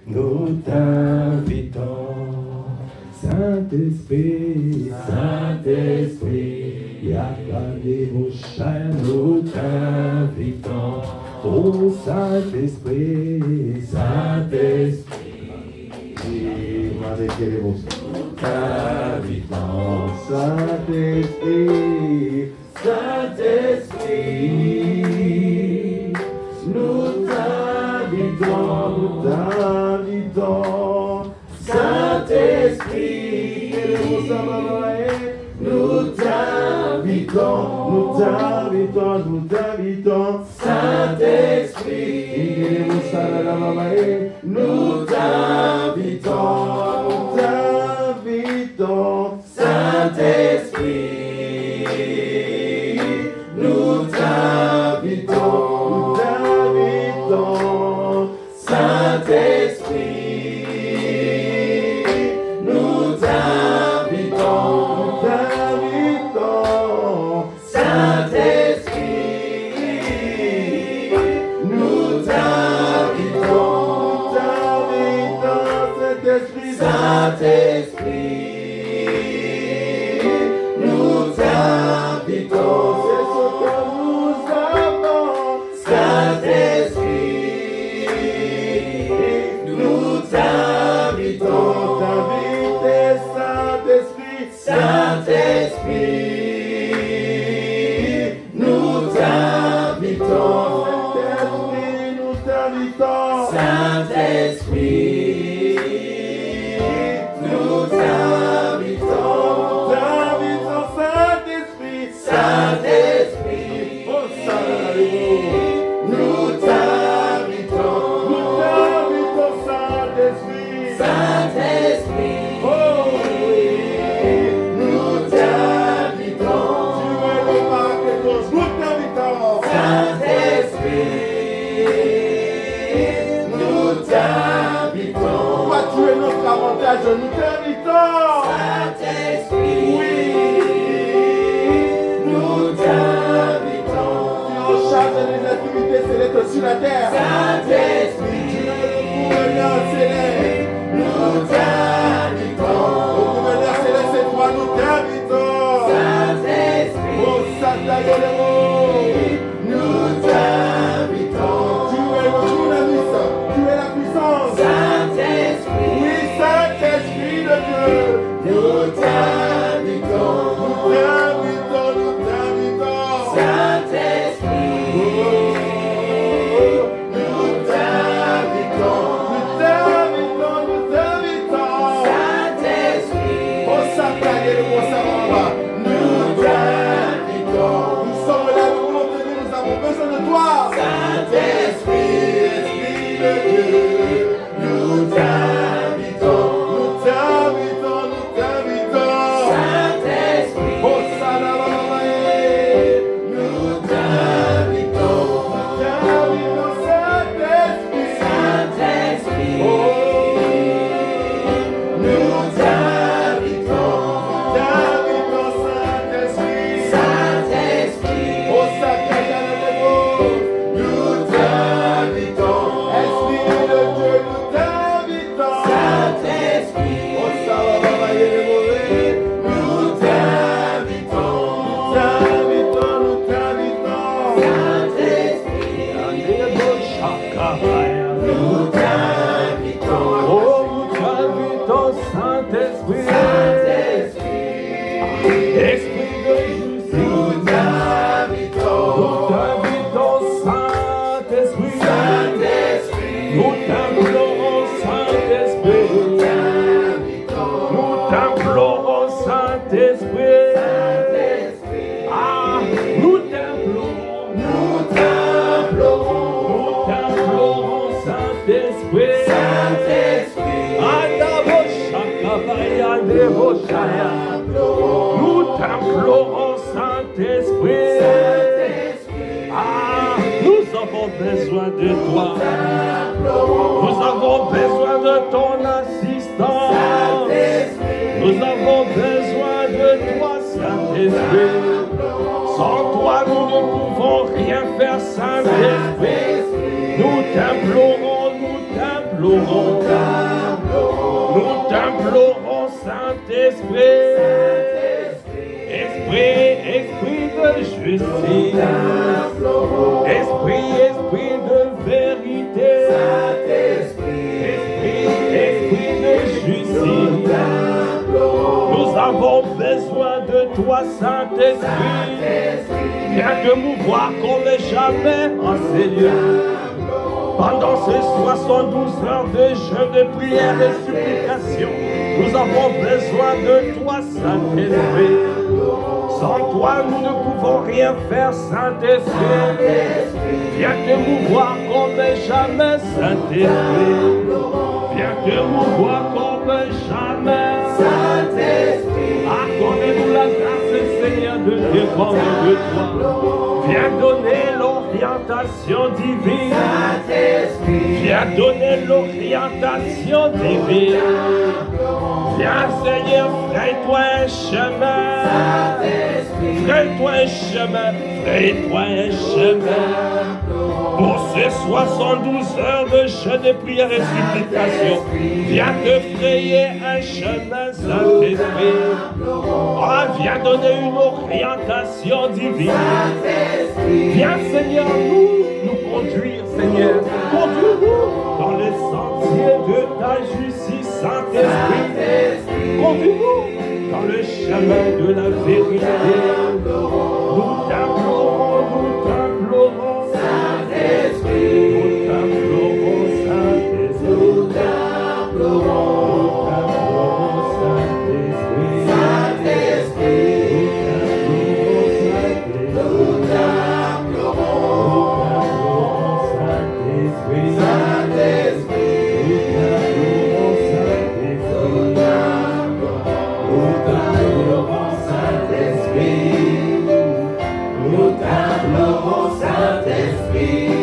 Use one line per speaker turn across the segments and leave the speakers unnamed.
nous t'invitons. Saint-Esprit, Saint-Esprit, Yakadebosha, nous t'invitons. Oh Saint-Esprit, Saint-Esprit, nous t'invitons. Saint-Esprit, Saint-Esprit, nous t'invitons, nous t'invitons. Saint-Esprit, nous t'invitons, nous t'invitons, nous t'invitons. Saint-Esprit, nous t'invitons, nous t'invitons. Saint-Esprit, nous t'invitons, nous t'invitons. Saint-Esprit, nous t'invitons, nous t'invitons. Saint-Esprit, nous t'invitons, Saint-Esprit, nous t'invitons. C'est ce que nous avons. Saint-Esprit, nous t'invitons. T'inviter, Saint-Esprit, Saint-Esprit, nous t'invitons. Saint-Esprit, nous t'invitons. Saint-Esprit, nous t'invitons. Saint-Esprit, Saint-Esprit, oh salut, nous t'invitons. Nous t'invitons, Saint-Esprit, Saint-Esprit, oh oui, nous t'invitons. Tu es le Paraclétos, nous t'invitons. Saint-Esprit, nous t'invitons. Toi tu es notre avantage, nous t'invitons. Saint-Esprit, oui, nous t'invitons. Tu es en charge des activités célestes sur la terre. Saint-Esprit, tu es le gouverneur céleste. Nous t'invitons. Au gouverneur céleste, c'est toi, nous t'invitons. Saint-Esprit, oh Saint-Esprit, nous t'invitons. Tu es le dynamis, tu es la puissance. Saint-Esprit, oui, Saint-Esprit de Dieu, nous t'invitons. Nous t'invitons, nous t'invitons. Saint-Esprit, nous t'invitons. Nous t'invitons, nous t'invitons. Saint-Esprit, oh Saint-Esprit, nous t'invitons. Nous sommes là, nous voulons te dire, nous avons besoin de toi. Saint-Esprit, Esprit de Dieu, nous t'invitons. Nous t'invitons, nous t'invitons. Saint-Esprit, oh Saint-Esprit, nous t'invitons. Nous t'invitons, Saint-Esprit. Saint-Esprit, oh, nous t'invitons. Nous t'invitons, Saint-Esprit. Saint-Esprit, oh Saint-Esprit, nous t'invitons. Esprit de Dieu, nous t'invitons. Saint-Esprit, oh Saint-Esprit, nous t'invitons. Nous t'invitons, nous t'invitons. Saint-Esprit, nous t'invitons. Oh, nous t'invitons, Saint-Esprit. Saint-Esprit, Esprit de justice, nous t'invitons. Nous t'invitons, Saint-Esprit. Saint-Esprit, nous t'implorons, Saint-Esprit. Nous t'implorons, Saint-Esprit. Ah, nous t'implorons. Nous t'implorons. Nous t'implorons, Saint-Esprit. Saint-Esprit, nous t'implorons, Saint-Esprit. Ah, nous avons besoin de toi. Nous avons besoin de ton assistance. Nous avons besoin de toi, Saint-Esprit. Sans toi, nous ne pouvons rien faire, Saint-Esprit. Nous t'implorons, nous t'implorons.
t'implorons, nous t'implorons, Saint-Esprit, Esprit de justice, Esprit de vérité, Esprit de justice. Nous avons besoin de toi, Saint-Esprit. Viens te mouvoir comme jamais en ces lieux. Pendant ces 72 heures de jeûne, de prière et de supplication, nous avons besoin de toi, Saint-Esprit. Sans toi, nous ne pouvons rien faire, Saint-Esprit. Viens te mouvoir comme jamais, Saint-Esprit. Viens te mouvoir comme jamais, Saint-Esprit. Accorde-nous la grâce, Seigneur, de dépendre de toi. Viens donner l'orientation divine. Saint-Esprit. Viens donner l'orientation divine. Viens, Seigneur, fraye-toi un chemin. Saint-Esprit. Fraye-toi un chemin. Fraye-toi un chemin. Pour ces 72 heures de jeûne, de prière et supplication, viens te frayer un chemin, Saint-Esprit. Oh, viens donner une orientation divine. Viens, Seigneur, nous conduire, Seigneur. Conduis-nous dans les sentiers de ta justice, Saint-Esprit. Conduis-nous dans le chemin de la vérité. Nous t'implorons, nous t'implorons. Saint-Esprit, nous t'implorons, Saint-Esprit, nous t'implorons, Saint-Esprit, Saint-Esprit, nous t'implorons, Saint-Esprit, Saint-Esprit, nous t'implorons, Saint-Esprit, nous t'implorons, Saint-Esprit.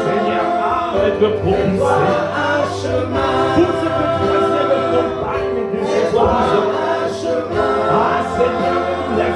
Seigneur, arrête de propulser. Pour ce que tu as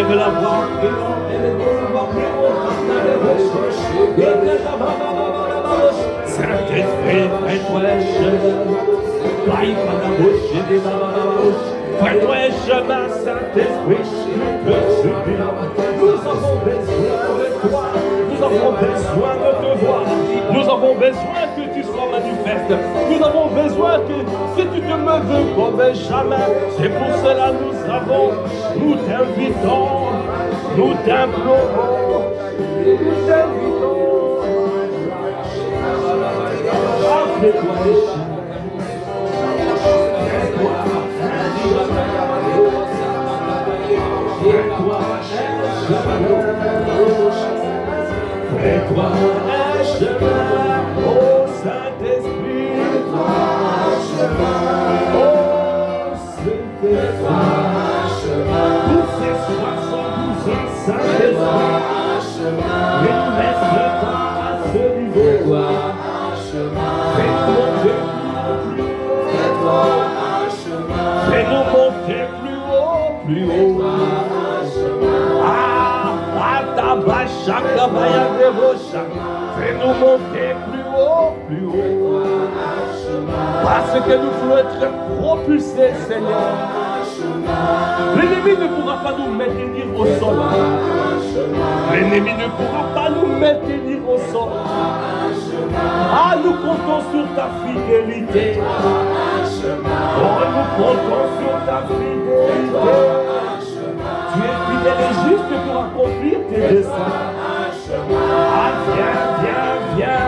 élève la voix, Saint-Esprit, fais-toi fais-toi chemin, Saint-Esprit, nous avons besoin de toi, nous avons besoin de te voir, nous avons besoin que tu sois manifeste, nous avons besoin que tu te meves comme jamais. C'est pour cela nous t'invitons, nous t'implorons, nous t'invitons. Fais-toi un chemin, oh Saint-Esprit, fais-toi un chemin, oh fais-toi un chemin, pour ces 72 ans, Saint-Esprit, ne nous laisse pas à ce niveau, fais-toi un chemin, fais-toi un chemin, fais-nous monter plus haut, fais-toi un chemin, fais-nous monter plus haut, parce que nous voulons être propulsés, Seigneur. L'ennemi ne pourra pas nous maintenir au sol. L'ennemi ne pourra pas nous maintenir au sol. Ah, nous comptons sur ta fidélité. Oh, nous comptons sur ta fidélité. Tu es fidèle et juste pour accomplir tes desseins. Ah, viens, viens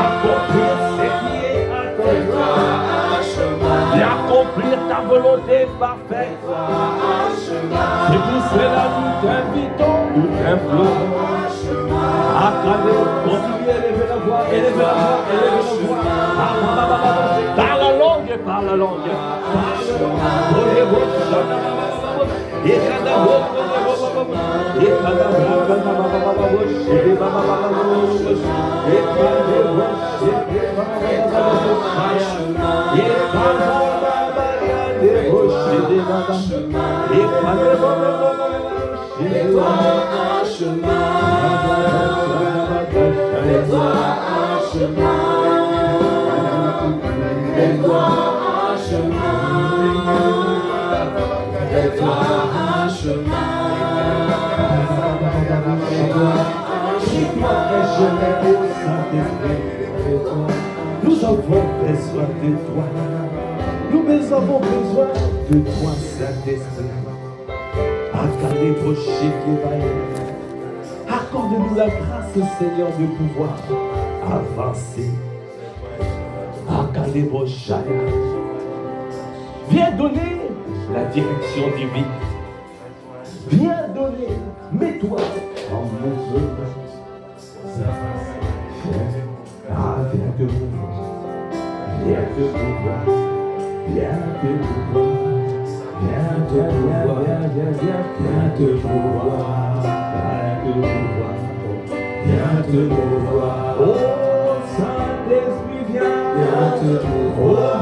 accomplir ce qui est à toi. Viens accomplir ta volonté parfaite. C'est pour cela nous t'invitons, nous t'implorons. Continue à élever la voix, élevez la voix, élevez la voix. Par la langue, par la langue. Nous avons besoin de toi. Nous avons besoin de toi, Saint-Esprit. Accordez vos chiffres, Accorde-nous la grâce, Seigneur, de pouvoir avancer. Viens donner la direction divine. Viens donner, mets-toi en mouvement. Viens te mouvoir, viens te mouvoir, viens te mouvoir, viens te mouvoir, viens te mouvoir, viens te mouvoir. Oh Saint-Esprit, viens te mouvoir.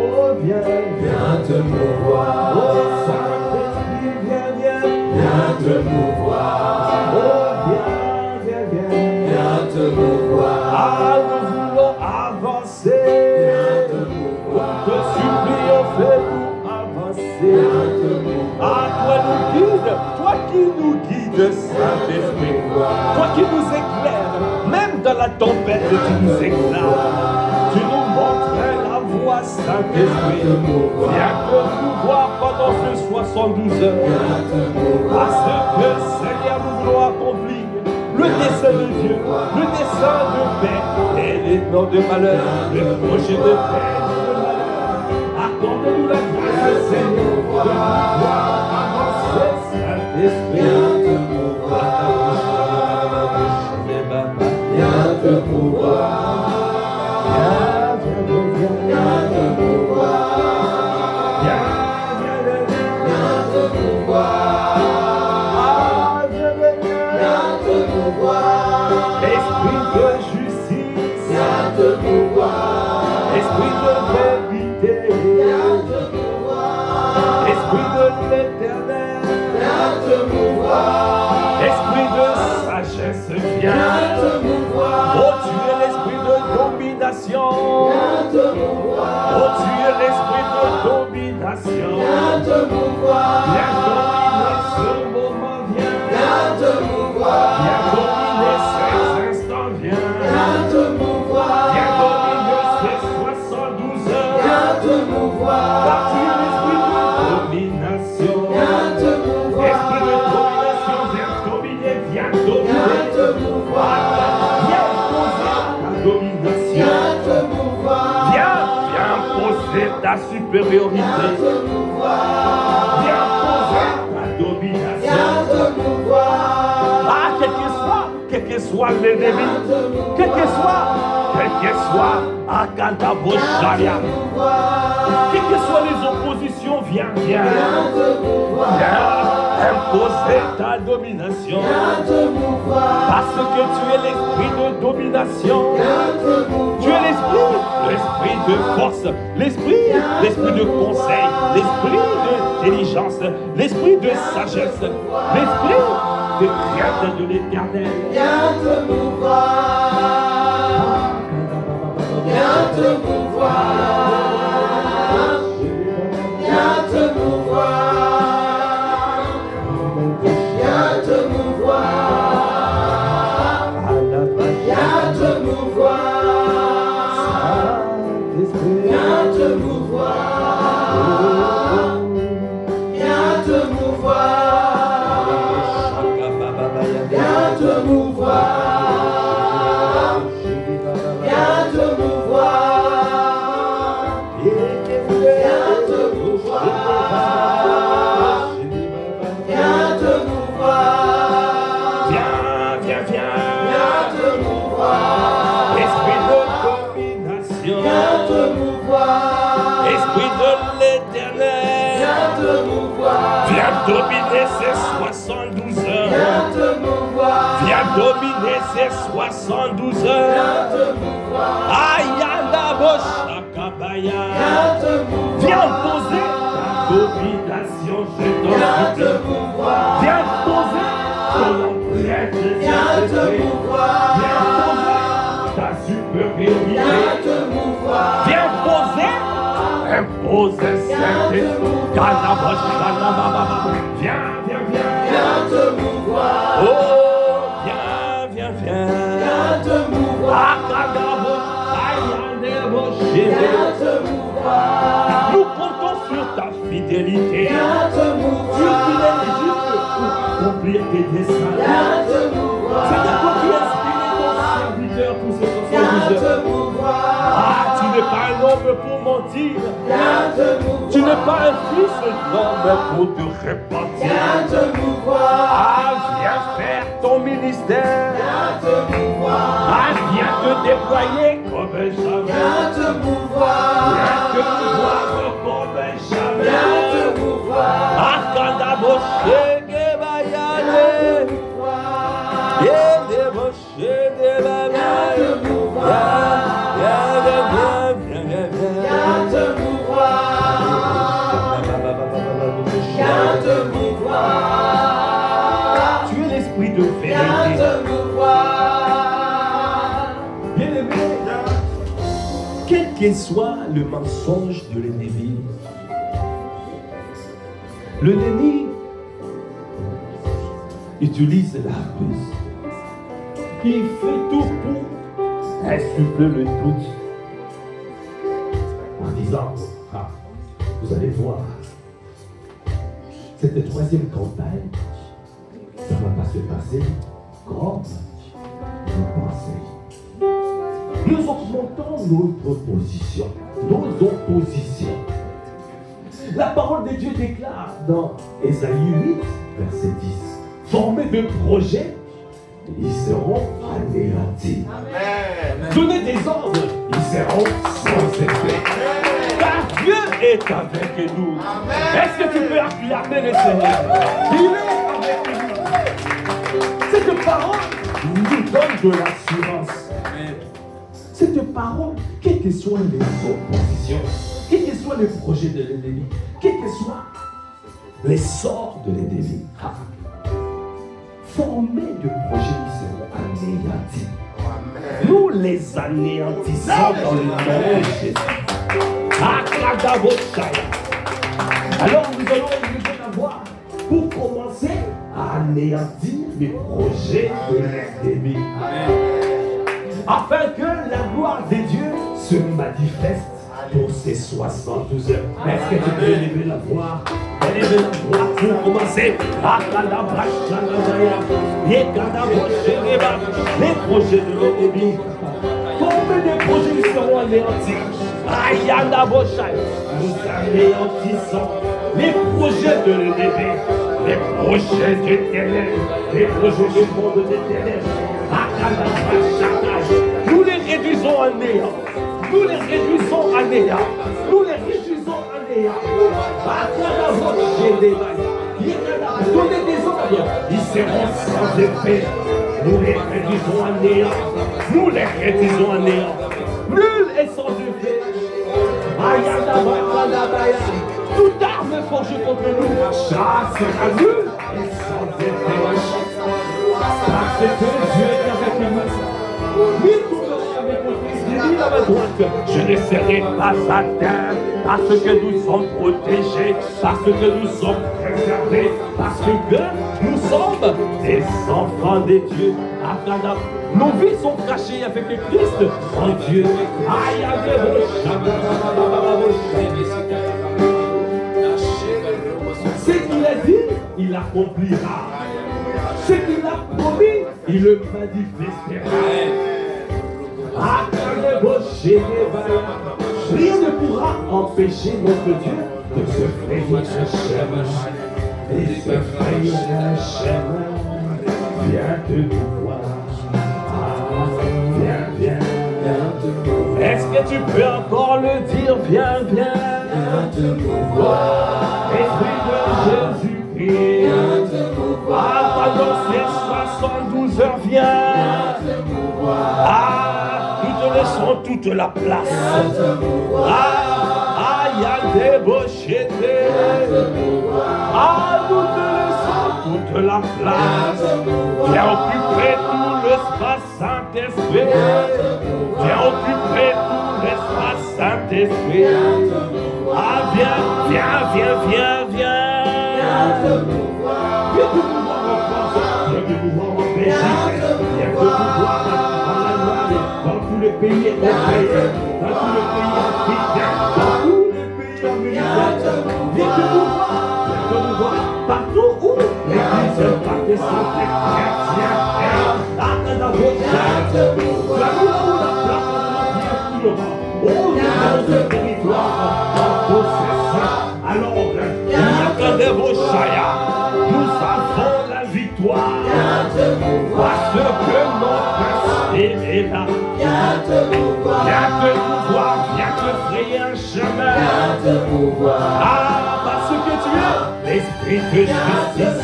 Oh viens te mouvoir. Oh Saint-Esprit, viens te mouvoir. Oh viens te mouvoir. Ah, nous voulons avancer. Te supplions, fais-nous avancer. Ah, toi nous guides, toi qui nous guides, Saint-Esprit. Toi qui nous éclaires, même dans la tempête, tu nous éclaires. Tu nous montres la voie, Saint-Esprit. Viens te nous voir pendant ce 72 heures. Parce que, Seigneur, nous voulons accomplir le dessein de Dieu, le dessein de paix et les plans de malheur, le projet de paix et de malheur. Accorde-nous la grâce, Seigneur, de pouvoir avancer, Saint-Esprit. Viens te mouvoir. Viens te mouvoir. Viens te mouvoir. Viens te mouvoir. Esprit de justice, viens te mouvoir. Esprit de vérité, viens te mouvoir. Esprit de l'éternel, viens te mouvoir. Esprit de sagesse, viens te mouvoir. Oh, tu es l'esprit de domination, viens te mouvoir. Oh, tu es l'esprit de domination, viens te mouvoir. Viens dominer ce moment, viens te mouvoir. Viens dominer ces instants, viens te mouvoir. Viens dominer ces 72 heures, viens te mouvoir. Car tu es l'esprit de domination, viens te mouvoir. Esprit de domination, viens dominer, viens te mouvoir. Viens poser ta domination, viens te mouvoir. Viens poser ta supériorité, viens te mouvoir. Viens poser ta domination, viens te mouvoir. Ah, quel que soit l'ennemi, quel que soit Akadaboshaya, quelles que soient les oppositions, viens imposer ta domination, parce que tu es l'esprit de domination, tu es l'esprit de force, l'esprit de conseil, l'esprit d'intelligence, l'esprit de sagesse, l'esprit de crainte de l'éternel. Viens te mouvoir. Viens te mouvoir. Viens te mouvoir. Viens te mouvoir. Viens te mouvoir. Viens te mouvoir. Viens te mouvoir. Viens te mouvoir. Viens te mouvoir. Viens te mouvoir. Viens te mouvoir. Viens te mouvoir. Esprit de domination, viens te mouvoir. Esprit de l'éternel, viens te mouvoir. Viens dominer ces 72 heures. Viens te mouvoir. Viens dominer ces 72 heures. Viens te mouvoir. Ayanda Boshakabaya. Viens te mouvoir. Viens poser ta domination, je t'en supplie. Viens te mouvoir. Viens poser ton empreinte. Viens te mouvoir. Viens poser ta supériorité. Viens te mouvoir. Viens poser. Impose Saint-Esprit. Viens te mouvoir. Oh, viens te mouvoir. Viens te mouvoir. Nous comptons sur ta fidélité. Viens te mouvoir. Dieu qui est juste pour accomplir tes desseins. Seigneur, toi qui inspires ton serviteur pour ces 72 heures. Ah, tu n'es pas un homme pour mentir. Tu n'es pas un fils d'homme pour te repentir. Ah, viens faire ton ministère. Ah, viens te déployer comme jamais. Viens te mouvoir comme jamais. Ah, quand à bosser, tu es l'esprit de vérité. Bien-aimé, quel que soit le mensonge de l'ennemi, l'ennemi utilise la ruse. Il fait tout pour insuffler le doute en disant, ah, vous allez voir, cette troisième campagne, ça ne va pas se passer comme vous pensez. Nous augmentons notre position, nos oppositions. La parole de Dieu déclare dans Ésaïe 8, verset 10, formés de projets, ils seront anéantis. Donnez des ordres, ils seront sans effet. Car Dieu est avec nous. Est-ce que tu peux acclamer le Seigneur? Il est avec nous. Cette parole nous donne de l'assurance. Cette parole, quelles que soient les oppositions, quels que soient les projets de l'ennemi, quels que soient les sorts de l'ennemi, formés de projets qui seront anéantis. Nous les anéantissons dans le nom de Jésus. Alors nous allons élever la voix pour commencer à anéantir les projets de l'ennemi. Afin que la gloire de Dieu se manifeste pour ces 72 heures. Est-ce que tu peux élever la voix? Élevez la voix pour commencer. Les projets de l'ennemi. Combien de projets qui seront anéantis? Nous anéantissons les projets de l'ennemi, les projets du ténèbres, les projets du monde des ténèbres. Nous les réduisons à néant. Nous les réduisons à néant. Nous les réduisons à néant. Donnez des ordres, ils seront sans effet. Nous les réduisons à néant. Nous les réduisons à néant. Nul est sans effet. Toute arme forgée contre nous, ça sera nul et sans effet. Parce que Dieu est avec nous. Je ne serai pas atteint parce que nous sommes protégés, parce que nous sommes préservés, parce que nous sommes des enfants de Dieu. Nos vies sont cachées avec le Christ en Dieu. Ce qu'il a dit, il accomplira. Ce qu'il a promis, il le manifestera. Rien ne pourra empêcher notre Dieu de se frayer un chemin. Et se frayer un chemin. Viens te voir. Viens, viens, viens te voir. Est-ce que tu peux encore le dire? Viens, viens. Viens te voir. Esprit de Jésus-Christ. Viens te voir. Pendant ces 72 heures, viens. Viens te voir. Nous te laissons toute la place. Il y a des bochétés. Nous te laissons toute la place. Viens occuper tout l'espace, Saint-Esprit. Viens occuper tout l'espace, Saint-Esprit. Viens, viens, viens, viens, viens. Viens te pouvoir en France. Viens te pouvoir en Belgique. Viens te pouvoir en Allemagne. Dans tous les pays européens. Dans tous les pays africains. Dans tous les pays américains. Viens te pouvoir. Partout où l'Église est partout. des chrétiens. Alors, nous avons la victoire parce que notre Seigneur est là. Viens te pouvoir, viens te frayer un chemin. Ah, parce que tu es l'esprit de justice.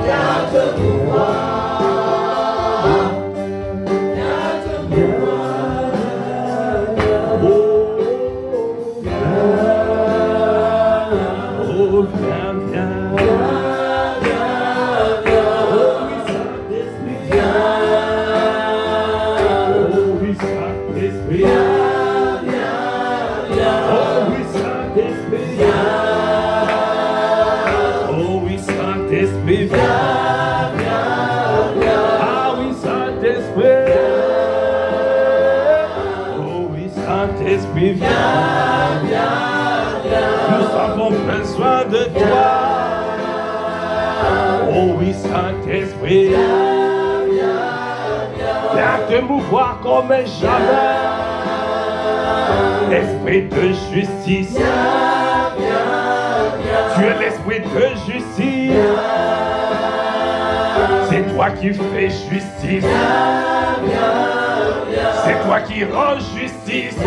Viens te pouvoir.
Nous avons besoin de toi. Oh oui, Saint-Esprit. Viens te mouvoir comme jamais. Esprit de justice. Tu es l'esprit de justice. C'est toi qui fais justice. C'est toi qui rends justice.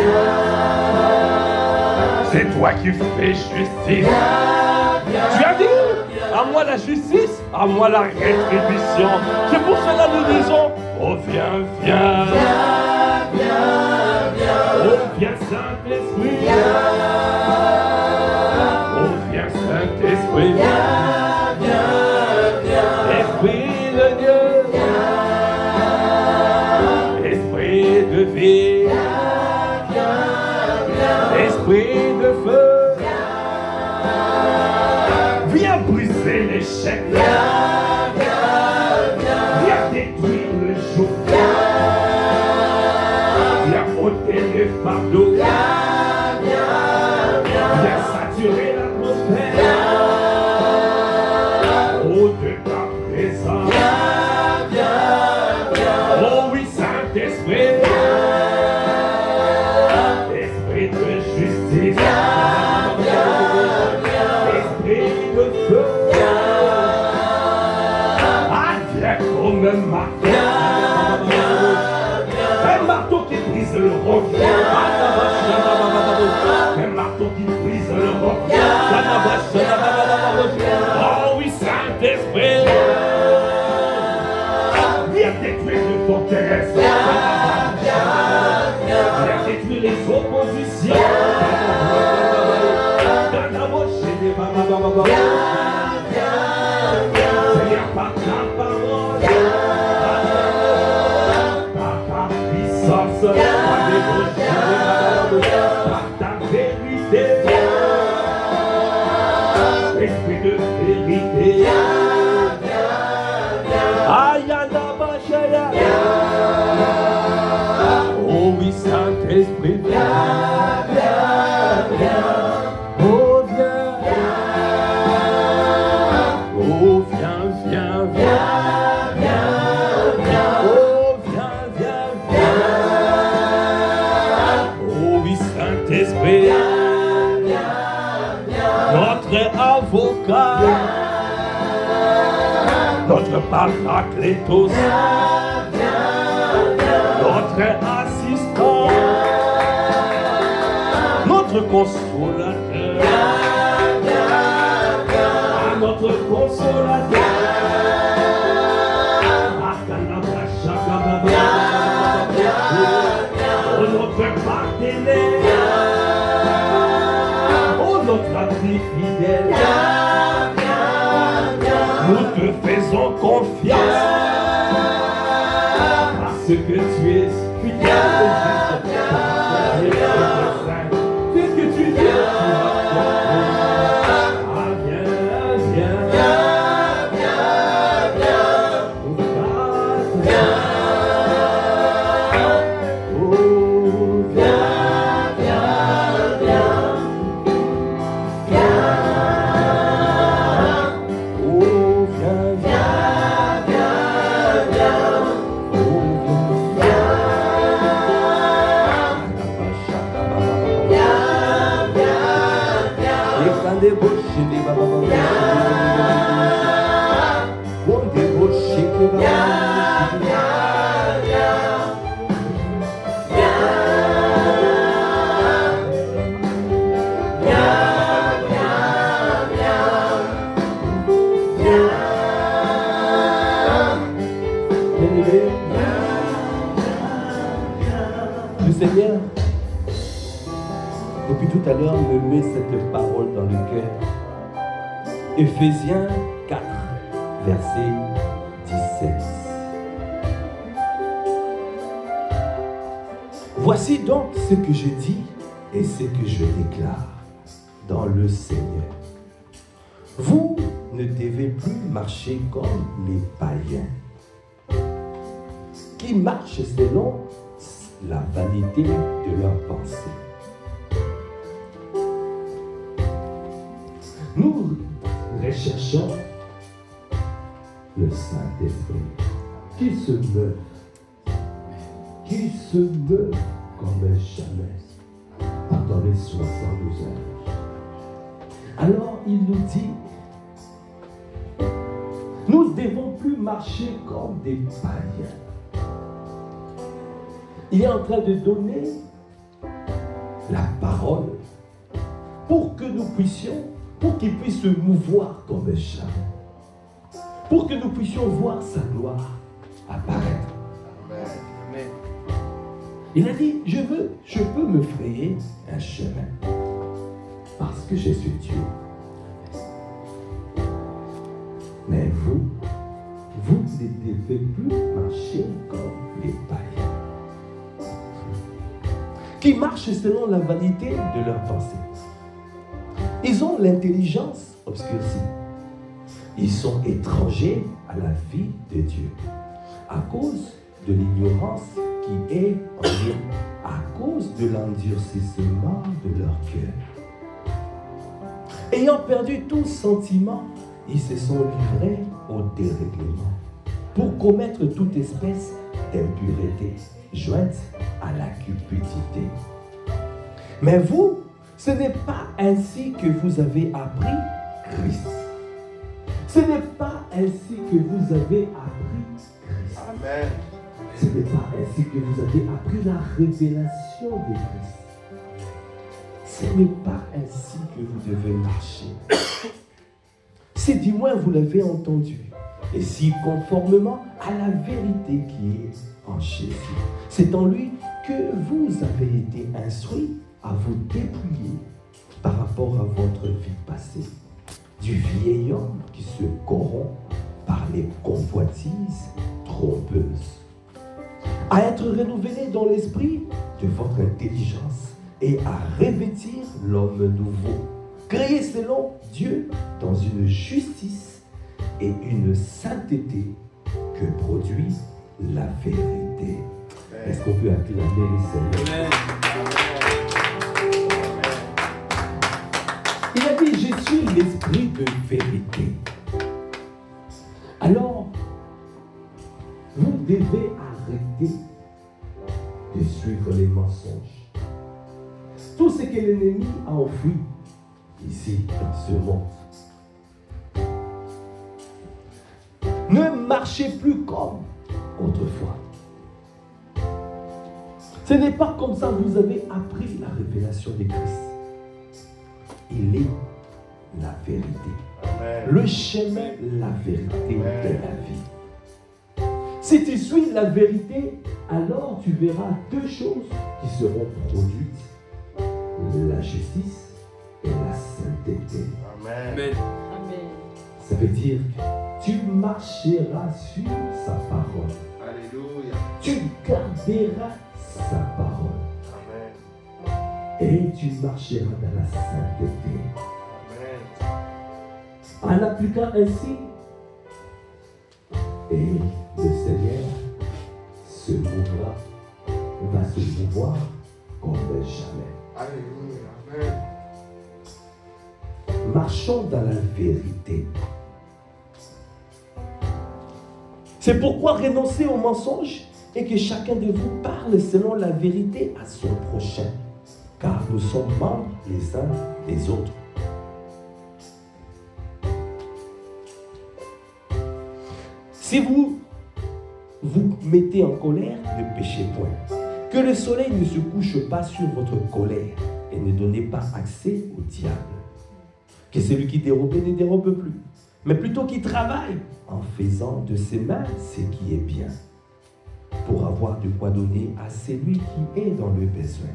C'est toi qui fais justice. Tu as dit, à moi la justice, à moi la rétribution. C'est pour cela que nous disons, oh viens, viens. Oh viens Saint-Esprit. Oh viens Saint-Esprit. Esprit de Dieu. Esprit de vie. Esprit de feu. Viens briser l'échec. Viens détruire le jour. Viens ôter les fardeaux. Viens saturer l'atmosphère. Oh de ta présence. Oh oui, Saint-Esprit. Esprit de justice. Esprit de feu. Ah, viens comme un marteau. Un marteau qui brise le roc. Un marteau qui brise le roc. Oh oui, Saint-Esprit. Viens détruire les forteresses. Viens détruire les oppositions. Seigneur, par ta parole, par ta puissance, par ta vérité, esprit de vérité. Ayana Bachaya. Oh oui, Saint-Esprit, oh viens. Oh viens, viens, viens. Oh viens, viens, viens. Oh oui, Saint-Esprit, notre avocat, notre paraclétos, notre assistant, notre consolateur, notre consolateur. Oh notre partenaire, oh notre ami fidèle. Nous te faisons confiance parce que tu es fidèle. Qu'est-ce que tu dis? Ah viens, viens.
Le Seigneur, depuis tout à l'heure, me met cette parole dans le cœur. Éphésiens 4, verset 17. Voici donc ce que je dis et ce que je déclare dans le Seigneur. Vous ne devez plus marcher comme les païens qui marchent selon la vanité de leurs pensées. Nous recherchons le Saint-Esprit qui se meurt comme jamais pendant les 72 heures. Alors il nous dit, nous ne devons plus marcher comme des païens. Il est en train de donner la parole pour que nous puissions, pour qu'il puisse se mouvoir comme jamais, pour que nous puissions voir sa gloire apparaître.
Amen.
Il a dit, je peux me frayer un chemin parce que je suis Dieu. Mais vous ne devez plus marcher comme les païens qui marchent selon la vanité de leurs pensées. Ils ont l'intelligence obscurcie. Ils sont étrangers à la vie de Dieu à cause de l'ignorance qui est en eux, à cause de l'endurcissement de leur cœur. Ayant perdu tout sentiment, ils se sont livrés au dérèglement pour commettre toute espèce d'impureté jointe à la cupidité. Mais vous, ce n'est pas ainsi que vous avez appris Christ. Ce n'est pas ainsi que vous avez appris Christ.
Amen.
Ce n'est pas ainsi que vous avez appris la révélation de Christ. Ce n'est pas ainsi que vous devez marcher. Si du moins vous l'avez entendu, et si conformément à la vérité qui est en Jésus, c'est en lui que vous avez été instruits à vous dépouiller par rapport à votre vie passée, du vieil homme qui se corrompt par les convoitises trompeuses, à être renouvelé dans l'esprit de votre intelligence et à revêtir l'homme nouveau, créé selon Dieu dans une justice et une sainteté que produit la vérité. Est-ce qu'on peut acclamer le Seigneur? Il a dit, je suis l'esprit de vérité. Alors, vous devez arrêter de suivre les mensonges. Tout ce que l'ennemi a enfoui ici, dans ce monde. Ne marchez plus comme autrefois. Ce n'est pas comme ça que vous avez appris la révélation de Christ. Il est la vérité.
Amen.
Le chemin, la vérité et la vie. Si tu suis la vérité, alors tu verras deux choses qui seront produites. La justice et la sainteté.
Amen.
Ça veut dire que tu marcheras sur sa parole.
Alléluia.
Tu garderas sa parole.
Amen.
Et tu marcheras dans la sainteté.
Amen.
En appliquant ainsi, et le Seigneur se mouvra, va se mouvoir comme jamais.
Alléluia. Amen.
Marchons dans la vérité. C'est pourquoi renoncez aux mensonges et que chacun de vous parle selon la vérité à son prochain, car nous sommes membres les uns des autres. Si vous vous mettez en colère, ne péchez point. Que le soleil ne se couche pas sur votre colère et ne donnez pas accès au diable. Que celui qui dérobe ne dérobe plus, mais plutôt qu'il travaille en faisant de ses mains ce qui est bien, pour avoir de quoi donner à celui qui est dans le besoin.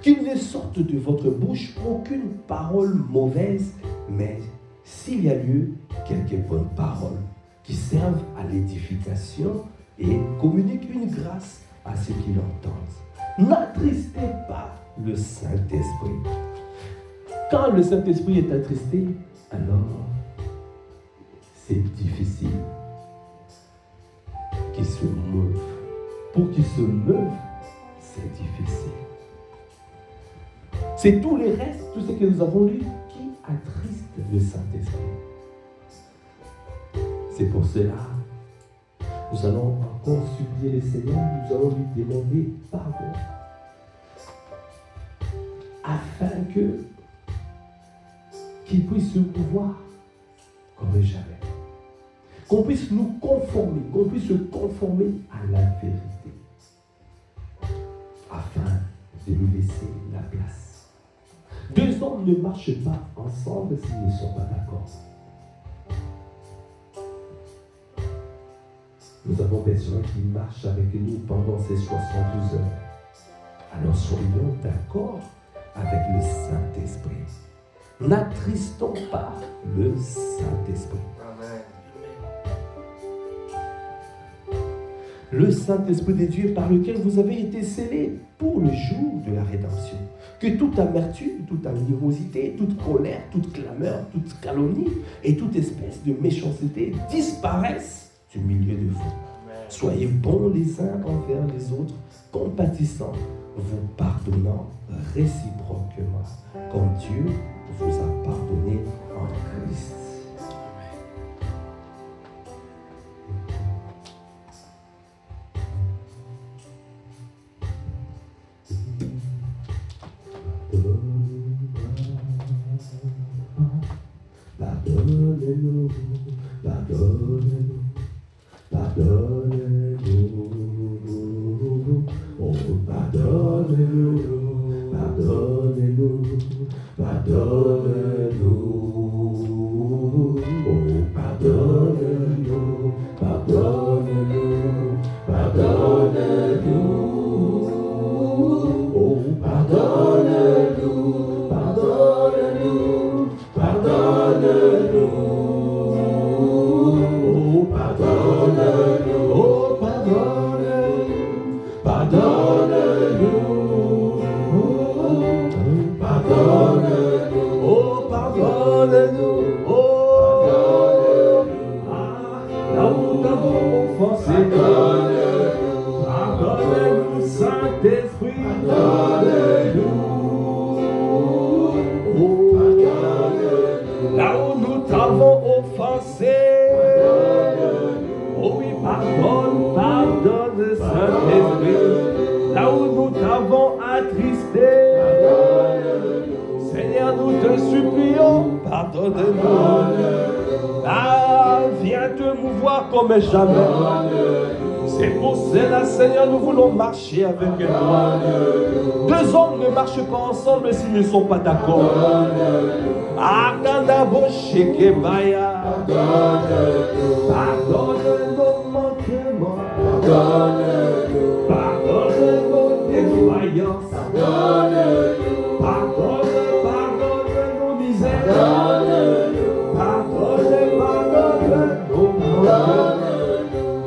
Qu'il ne sorte de votre bouche aucune parole mauvaise, mais s'il y a lieu, quelques bonnes paroles qui servent à l'édification et communiquent une grâce à ceux qui l'entendent. N'attristez pas le Saint-Esprit. Quand le Saint-Esprit est attristé, alors c'est difficile qu'il se meuve. Pour qu'il se meuve, c'est difficile. C'est tous les restes, tout ce que nous avons lu, qui attristent le Saint-Esprit. C'est pour cela, nous allons encore supplier le Seigneur, nous allons lui demander pardon, afin qu'il puisse se mouvoir comme jamais. Qu'on puisse nous conformer, qu'on puisse se conformer à la vérité, afin de nous laisser la place. Deux hommes ne marchent pas ensemble s'ils ne sont pas d'accord. Nous avons besoin qu'il marche avec nous pendant ces 72 heures. Alors soyons d'accord avec le Saint-Esprit. N'attristons pas le Saint-Esprit.
Amen.
Le Saint-Esprit de Dieu par lequel vous avez été scellés pour le jour de la rédemption. Que toute amertume, toute animosité, toute colère, toute clameur, toute calomnie et toute espèce de méchanceté disparaissent du milieu de vous.
Amen.
Soyez bons les uns envers les autres, compatissants, vous pardonnant réciproquement, comme Dieu vous a pardonné en Christ. Pardonne-nous, pardonne-nous, pardonne-nous, oh pardonne-nous, pardonne-nous, pardonne-nous, oh pardonne-nous, pardonne-nous, pardonne-nous, oh pardonne-nous, pardonne-nous, pardonne-nous. Pardonne-nous, oh pardonne-nous, pardonne-nous, pardonne-nous, oh pardonne-nous, oh là où nous t'avons offensé, pardonne-nous, Saint-Esprit, pardonne-nous, oh pardonne-nous, là où nous t'avons offensé. Oh oui, pardonne, pardonne, Saint-Esprit, là où nous t'avons attristé. Seigneur, nous te supplions, pardonne-nous. Ah, viens te mouvoir comme jamais. C'est pour cela, Seigneur, nous voulons marcher avec toi. Deux hommes ne marchent pas ensemble s'ils ne sont pas d'accord. Ah, Kandabo Shekebaya. Pardonne nos manquements. Pardonne nos défaillances. Pardonne nos misères. Pardonne nos manquements.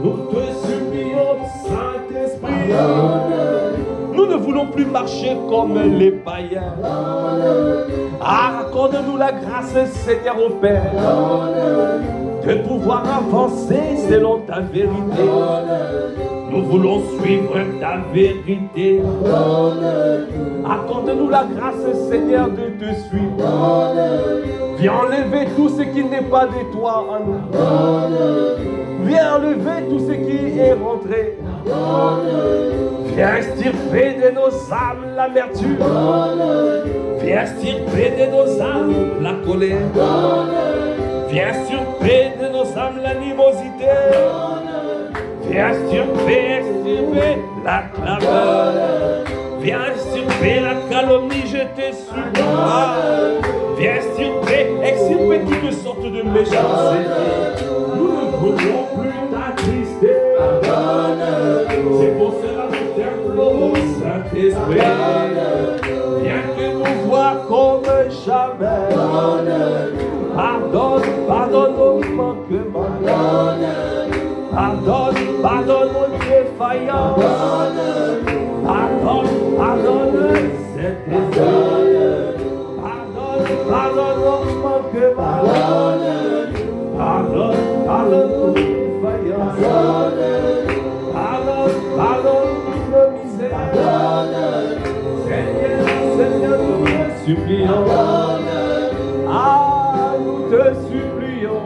Nous te supplions, Saint-Esprit. Nous ne voulons plus marcher comme les païens. Accorde-nous la grâce, Seigneur au Père, de pouvoir avancer selon ta vérité. Nous voulons suivre ta vérité. Accorde-nous la grâce, Seigneur, de te suivre. Viens enlever tout ce qui n'est pas de toi en nous. Viens enlever tout ce qui est rentré. Viens extirper de nos âmes l'amertume. Viens extirper de nos âmes la colère. Viens extirper de nos âmes l'animosité.
Viens extirper la clameur. Viens extirper la calomnie, je te supplie. Viens extirper toutes sortes de méchanceté. Nous ne voulons plus t'attrister. C'est pour cela que nous t'implorons, Saint-Esprit. Viens que nous voient comme jamais. Pardonne nos manquements. Pardonne nos défaillances. Pardonne cette erreur. Pardonne nos manquements. Pardonne nos défaillances. Pardonne nos misères. Seigneur, nous te supplions. Nous te supplions.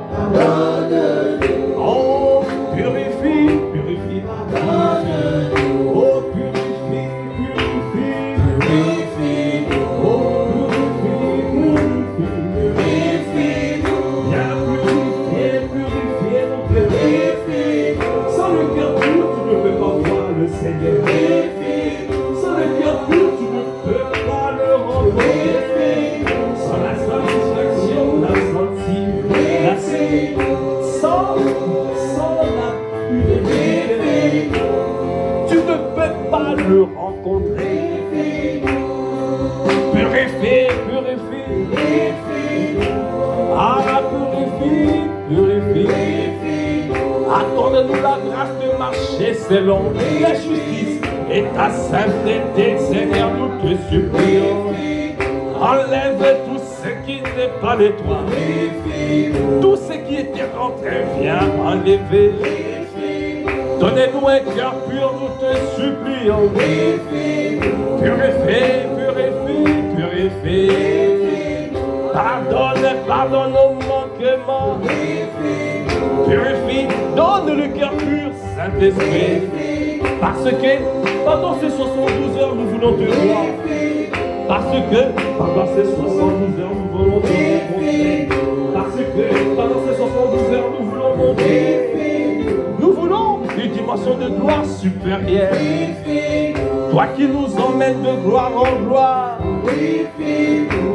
Oh, purifie. Oh, purifie. Oh, purifie. Viens purifier notre cœur. Sans le cœur pur, tu ne peux pas voir le Seigneur. Sans le cœur pur, tu ne peux pas le rencontrer. Sans la satisfaction, la sentir, sans la purité, tu ne peux pas le rencontrer. Purifie. Purifie. Accorde-nous la grâce de marcher selon la justice et ta sainteté, Seigneur, nous te supplions. Enlève tout ce qui n'est pas de toi. Tout ce qui était rentré, viens enlever. Donnez-nous un cœur pur, nous te supplions. Purifie. Pardonne nos manquements. Purifie, donne le cœur pur, Saint-Esprit. Parce que pendant ces 72 heures, nous voulons te voir. Parce que pendant ces 72 heures, nous voulons te rencontrer. Parce que pendant ces 72 heures, nous voulons monter. Nous voulons une dimension de gloire supérieure. Toi qui nous emmènes de gloire en gloire.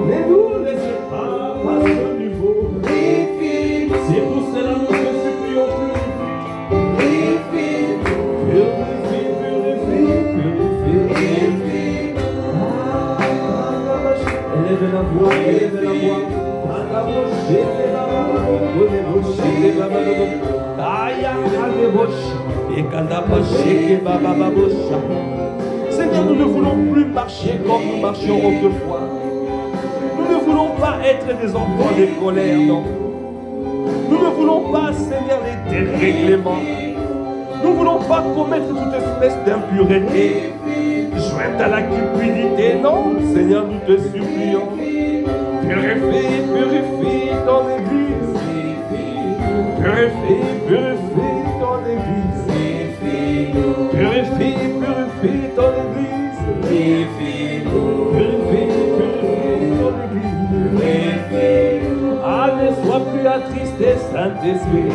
Ne nous laisse pas passer au niveau. C'est pour cela que nous te supplions purifie. Élève la voix. Seigneur, nous ne voulons plus marcher comme nous marchions autrefois. Nous ne voulons pas être des enfants de colère, non. Nous ne voulons pas, Seigneur, les dérèglements. Nous ne voulons pas commettre toute espèce d'impureté jointe à la cupidité, non. Seigneur, nous te supplions. Purifie ton église. Purifie ton église. Purifie ton église. Purifie ton église. Ne sois plus attristé, Saint-Esprit.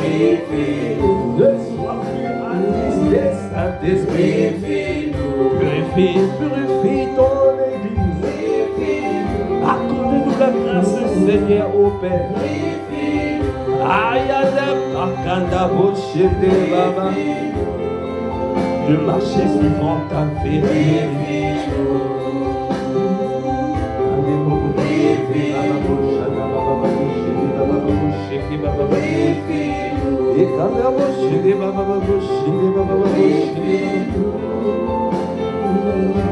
Ne sois plus attristé, Saint-Esprit. Purifie ton église. Accorde-nous la grâce, Seigneur, au Père. De marcher suivant ta vérité.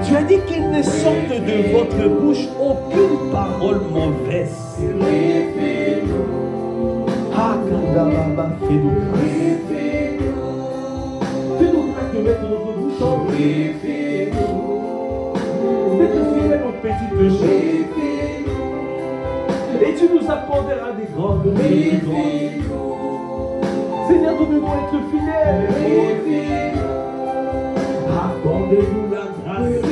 Tu as dit qu'il ne sorte de votre bouche aucune parole mauvaise. Fais-nous grâce. Fais-nous grâce de mettre notre bouche en prière. D'être fidèle aux petites choses. Et tu nous accorderas des grandes choses. Seigneur, nous devons être fidèles. Accordez-nous la grâce.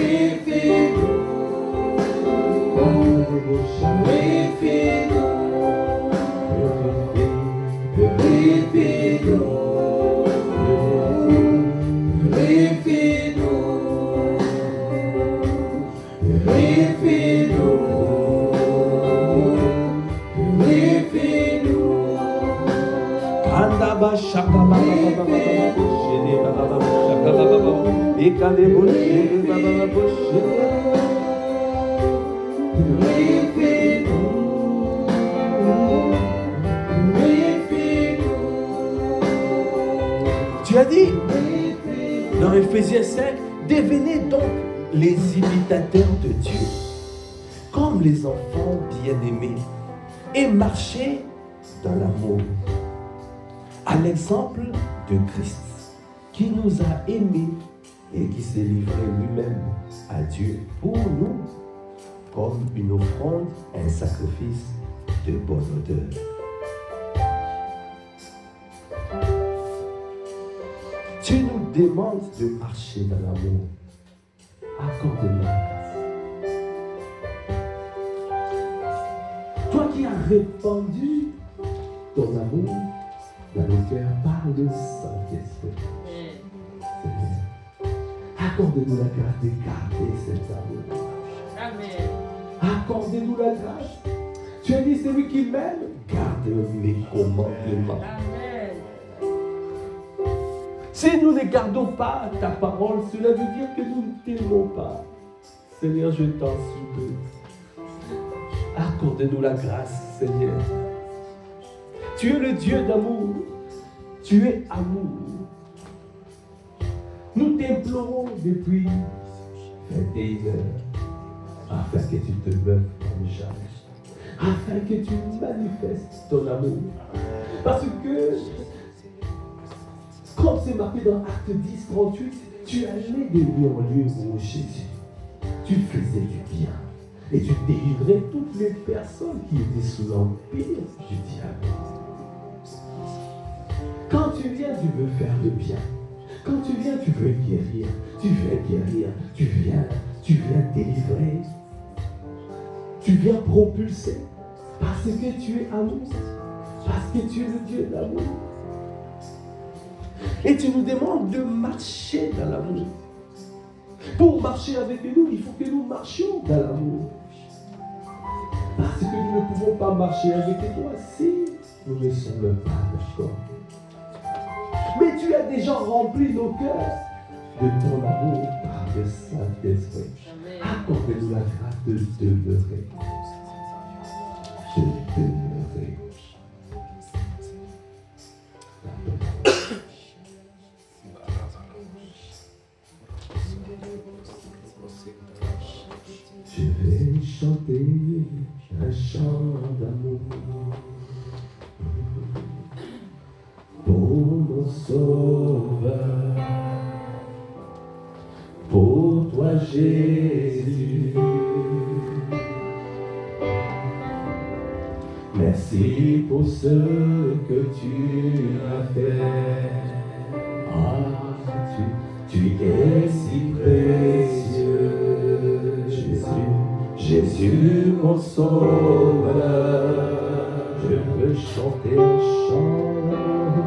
Tu as dit dans Éphésiens 5, devenez donc les imitateurs de Dieu, comme les enfants bien-aimés, et marchez dans l'amour, à l'exemple de Christ, qui nous a aimés et qui s'est livré lui-même à Dieu pour nous, comme une offrande, un sacrifice de bonne odeur. Tu nous demandes de marcher dans l'amour. Accorde-nous la grâce. Toi qui as répandu ton amour dans le cœur par le Saint-Esprit. Accorde-nous la grâce de garder cet amour.
Amen.
Accorde-nous la grâce. Tu as dit, celui qui m'aime, garde mes commandements.
Amen.
Si nous ne gardons pas ta parole, cela veut dire que nous ne t'aimons pas. Seigneur, je t'en supplie. Accorde-nous la grâce, Seigneur. Tu es le Dieu d'amour. Tu es amour. Nous t'implorons depuis 21 heures afin que tu te meuves comme jamais. Afin que tu manifestes ton amour. Parce que comme c'est marqué dans Acte 10, 38, tu allais de lieu en lieu, ô Jésus. Tu faisais du bien. Et tu délivrais toutes les personnes qui étaient sous l'empire du diable. Quand tu viens, tu veux faire le bien. Quand tu viens, tu veux guérir. Tu viens guérir. Tu viens délivrer. Tu viens propulser. Parce que tu es amour. Parce que tu es le Dieu d'amour. Et tu nous demandes de marcher dans l'amour. Pour marcher avec nous, il faut que nous marchions dans l'amour. Parce que nous ne pouvons pas marcher avec toi si nous ne sommes pas d'accord. Mais tu as déjà rempli nos cœurs de ton amour par le Saint-Esprit. Accorde-nous la grâce de demeurer. De demeurer. Je vais chanter un chant d'amour pour mon Sauveur, pour toi Jésus. Merci pour ce que tu as fait. Ah, tu es si précieux, Jésus mon Sauveur. Je veux chanter un chant d'amour,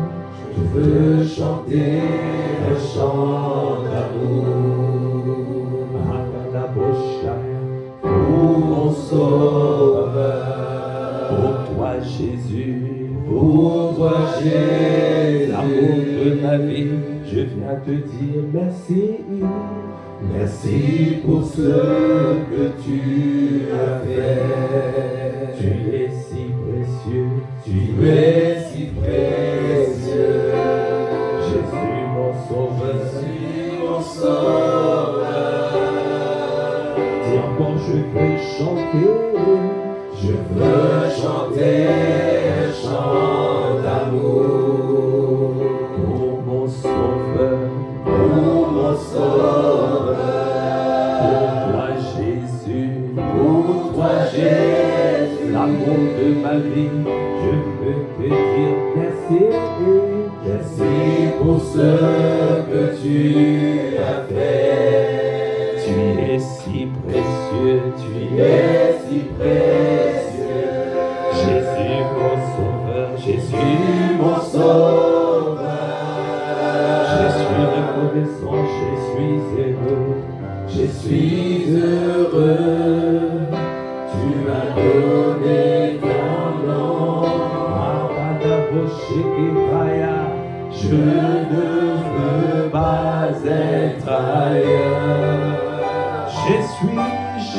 je veux chanter un chant d'amour. Pour mon Sauveur, pour toi Jésus, pour toi Jésus, l'amour de ma vie, je viens te dire merci. Merci pour ce que tu as fait. Tu es si précieux, tu es si précieux. Jésus mon sauveur, Jésus mon sauveur. Dis encore, je veux chanter un chant d'amour pour mon sauveur, pour mon sauveur. Pour toi Jésus, l'amour de ma vie, je veux te dire merci. Merci pour ce que tu as fait. Tu es si précieux, tu es si précieux. Jésus mon sauveur, Jésus mon sauveur. Je suis reconnaissant, je suis heureux. Je suis heureux, tu m'as donné ton nom. Je ne veux pas être ailleurs. Je suis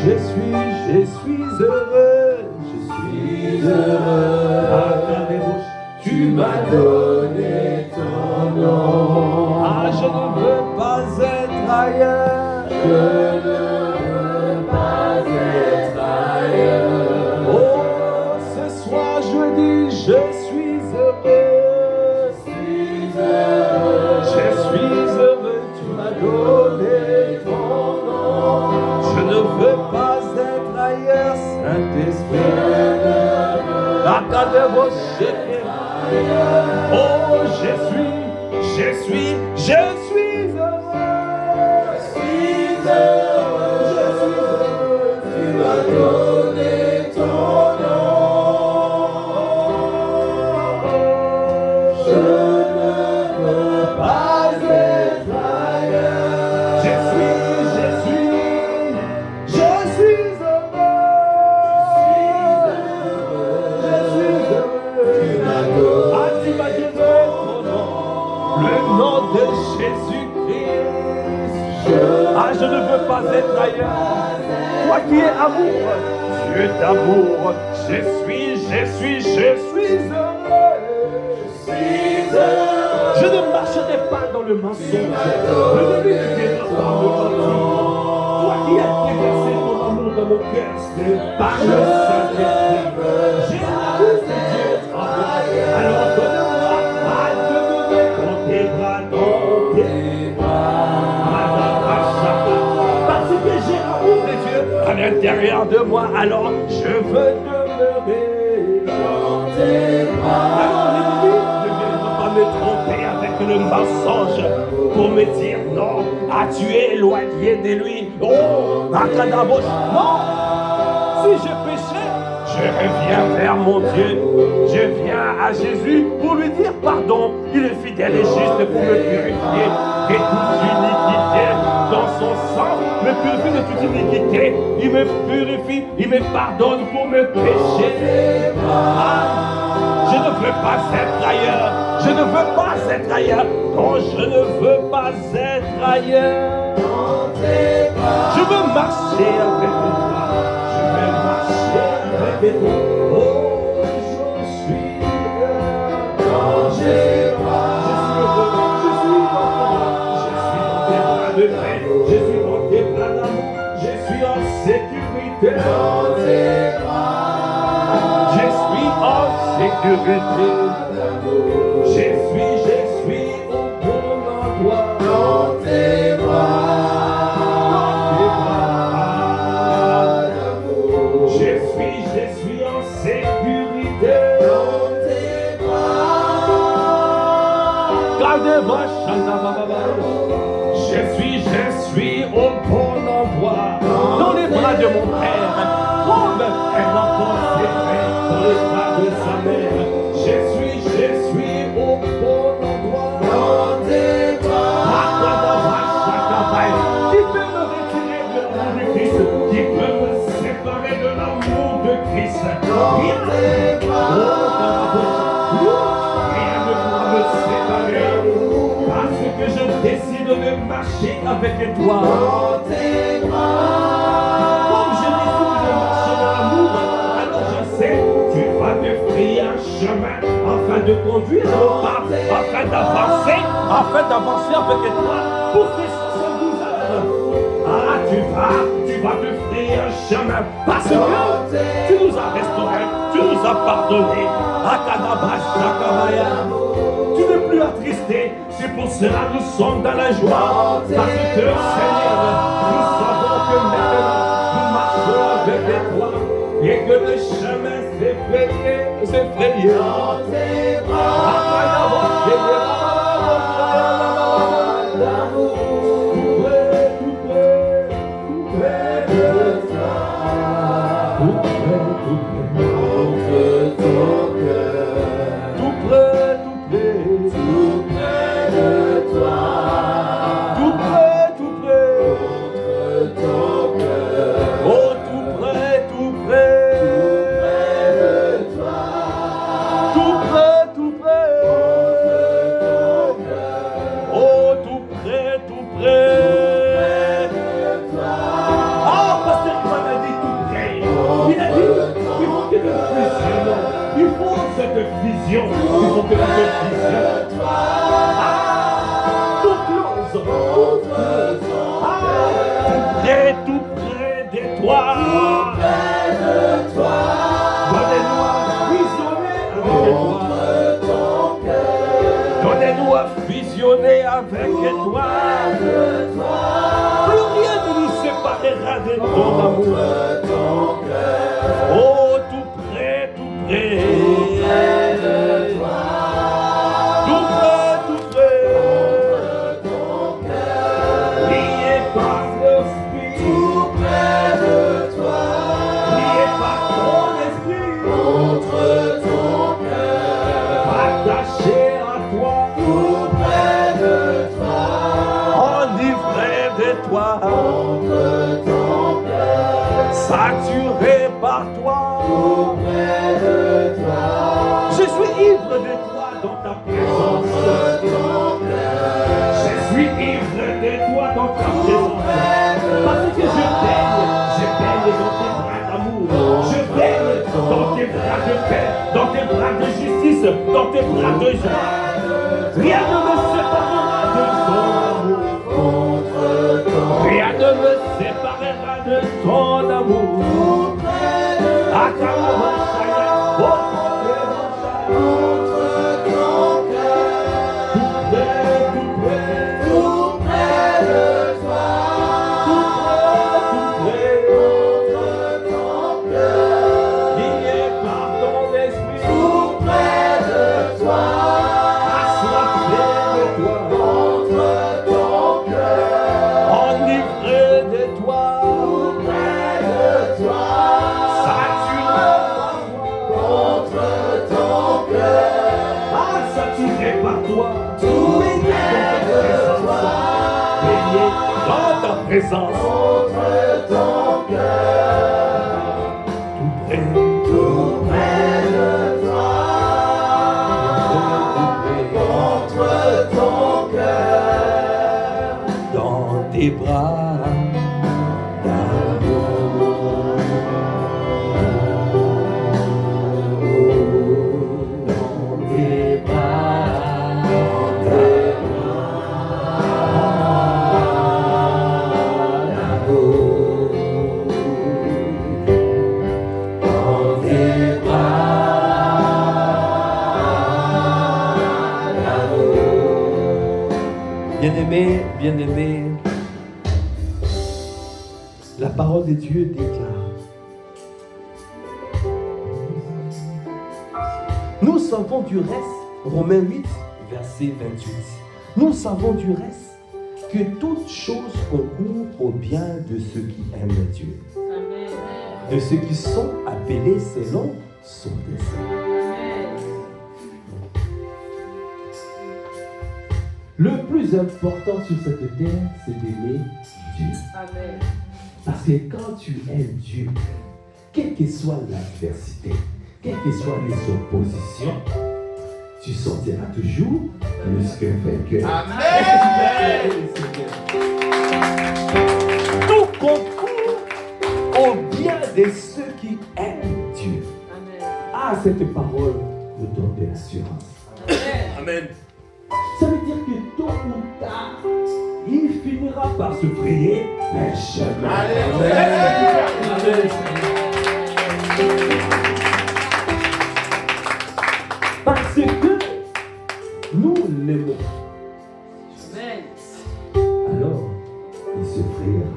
heureux. Je suis heureux. Tu m'as donné ton nom. Ah, je ne veux pas être ailleurs. Je ne veux pas être ailleurs. Oh, ce soir je dis, je suis heureux. Je suis heureux, tu m'as donné ton nom. Je ne veux pas être ailleurs, Saint-Esprit. Oh, je suis heureux. Je suis heureux, tu m'as donné ton nom. Je ne veux pas être ailleurs. Je suis de Jésus-Christ. Ah, je ne veux pas être ailleurs. Toi qui es amour, Dieu d'amour, je suis heureux. Je ne marcherai pas dans le mensonge. Je ne vivrai pas dans le mensonge. Toi qui as déversé ton amour dans mon cœur, c'est par le Saint-Esprit. J'ai l'amour de Dieu. Alors donne-moi à demeurer dans tes bras, parce que j'ai l'amour de Dieu à l'intérieur de moi. Alors je veux demeurer dans tes bras. Alors l'ennemi ne viendra pas me tromper avec le mensonge pour me dire non, tu es éloigné de lui. Oh, Akadabosh, non. Si j'ai péché, je reviens vers mon Dieu. Je viens à Jésus pour lui dire pardon. Il est fidèle et juste pour me purifier de toute iniquité. Dans son sang, me purifie de toute iniquité. Il me purifie, il me pardonne pour mes péchés. Je ne veux pas être ailleurs. Je ne veux pas être ailleurs. Non, je ne veux pas être ailleurs. Je veux marcher avec toi. Je veux marcher avec toi. Oh, je suis heureux. Quand j'ai pas, je suis dans tes bras de paix. Je suis dans tes bras d'amour. Je suis en sécurité. Dans tes bras. Je suis en sécurité. Je suis au bon endroit. Dans tes bras. Je suis en sécurité. Dans tes bras. Gardez-moi, je suis au bon endroit. Dans les bras de mon Père. Comme un enfant séparé dans les bras de sa mère. Je suis au bon endroit. Dans tes bras. Qui peut me retirer de l'amour de Christ? Qui peut me séparer de l'amour de Christ? Rien ne pourra me séparer. Parce que je décide de marcher avec toi. Dans tes bras. Comme je décide de marcher dans l'amour, alors je sais, tu vas te frayer un chemin afin de conduire nos pas, afin d'avancer avec toi pour tes 72 heures. Ah, tu vas te frayer un chemin parce que tu nous as restaurés, tu nous as pardonné. Tu n'es plus attristé, c'est pour cela que nous sommes dans la joie. Parce que Seigneur, nous savons que maintenant nous marchons avec toi et que le chemin s'est frayé. Dans tes bras.
vision. Il faut cette vision. Il faut que cette vision. Tout close. Tout près de toi. Donnez-nous à visionner avec toi. Donnez-nous à visionner avec toi. Plus rien ne nous séparera de ton amour. Oh, tout près de toi. Tout près. Lié par l'esprit. Tout près de toi. Lié par ton esprit. Contre ton cœur. Attaché à toi. Tout près de toi. Enivré de toi. Contre ton cœur. Saturé par toi. Tout près de toi. Je suis ivre de toi dans ta présence. Je suis ivre de toi dans ta présence. Parce que je baigne dans tes bras d'amour. Je baigne dans tes bras de paix, dans tes bras de justice, dans tes bras de joie. Rien ne me séparera de ton amour. Rien ne me séparera de ton amour. Présence contre ton cœur, tout près de toi, contre ton cœur, dans tes bras d'amour, dans tes bras Bien-aimé, la parole de Dieu déclare. Nous savons du reste, Romains 8, verset 28. Nous savons du reste que toutes choses concourent au bien de ceux qui aiment Dieu. Amen. De ceux qui sont appelés selon son dessein. Le plus important sur cette terre, c'est d'aimer Dieu. Amen. Parce que quand tu aimes Dieu, quelle que soit l'adversité, quelles que soient les oppositions, tu sortiras toujours plus que vainqueur. Amen. Tout concourt au bien de ceux qui aiment Dieu. Amen. Ah, cette parole nous donne de l'assurance. Amen. Ça veut dire que tôt ou tard, il finira par se frayer un chemin. Amen. Parce que nous l'aimons. Alors, il se frayera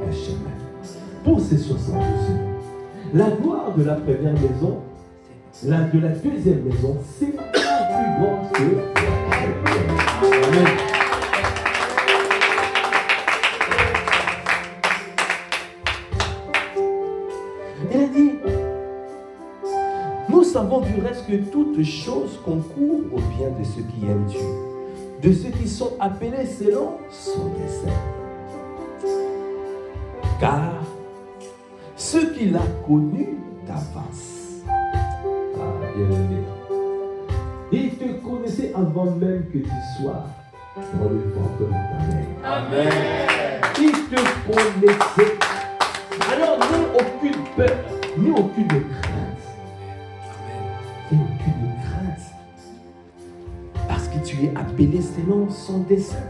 un chemin. Pour ces 72 ans, la gloire de la première maison, de la deuxième maison, c'est pas plus grand que Amen. Elle a dit, nous savons du reste que toutes choses concourent au bien de ceux qui aiment Dieu, de ceux qui sont appelés selon son dessein. Car ceux qu'il a connus d'avance, bien-aimé, il te connaissait avant même que tu sois dans le ventre de ta mère. Amen. Il te connaissait. Alors, n'aie aucune peur, ni aucune crainte.
et aucune crainte. Parce que tu es appelé selon son dessein.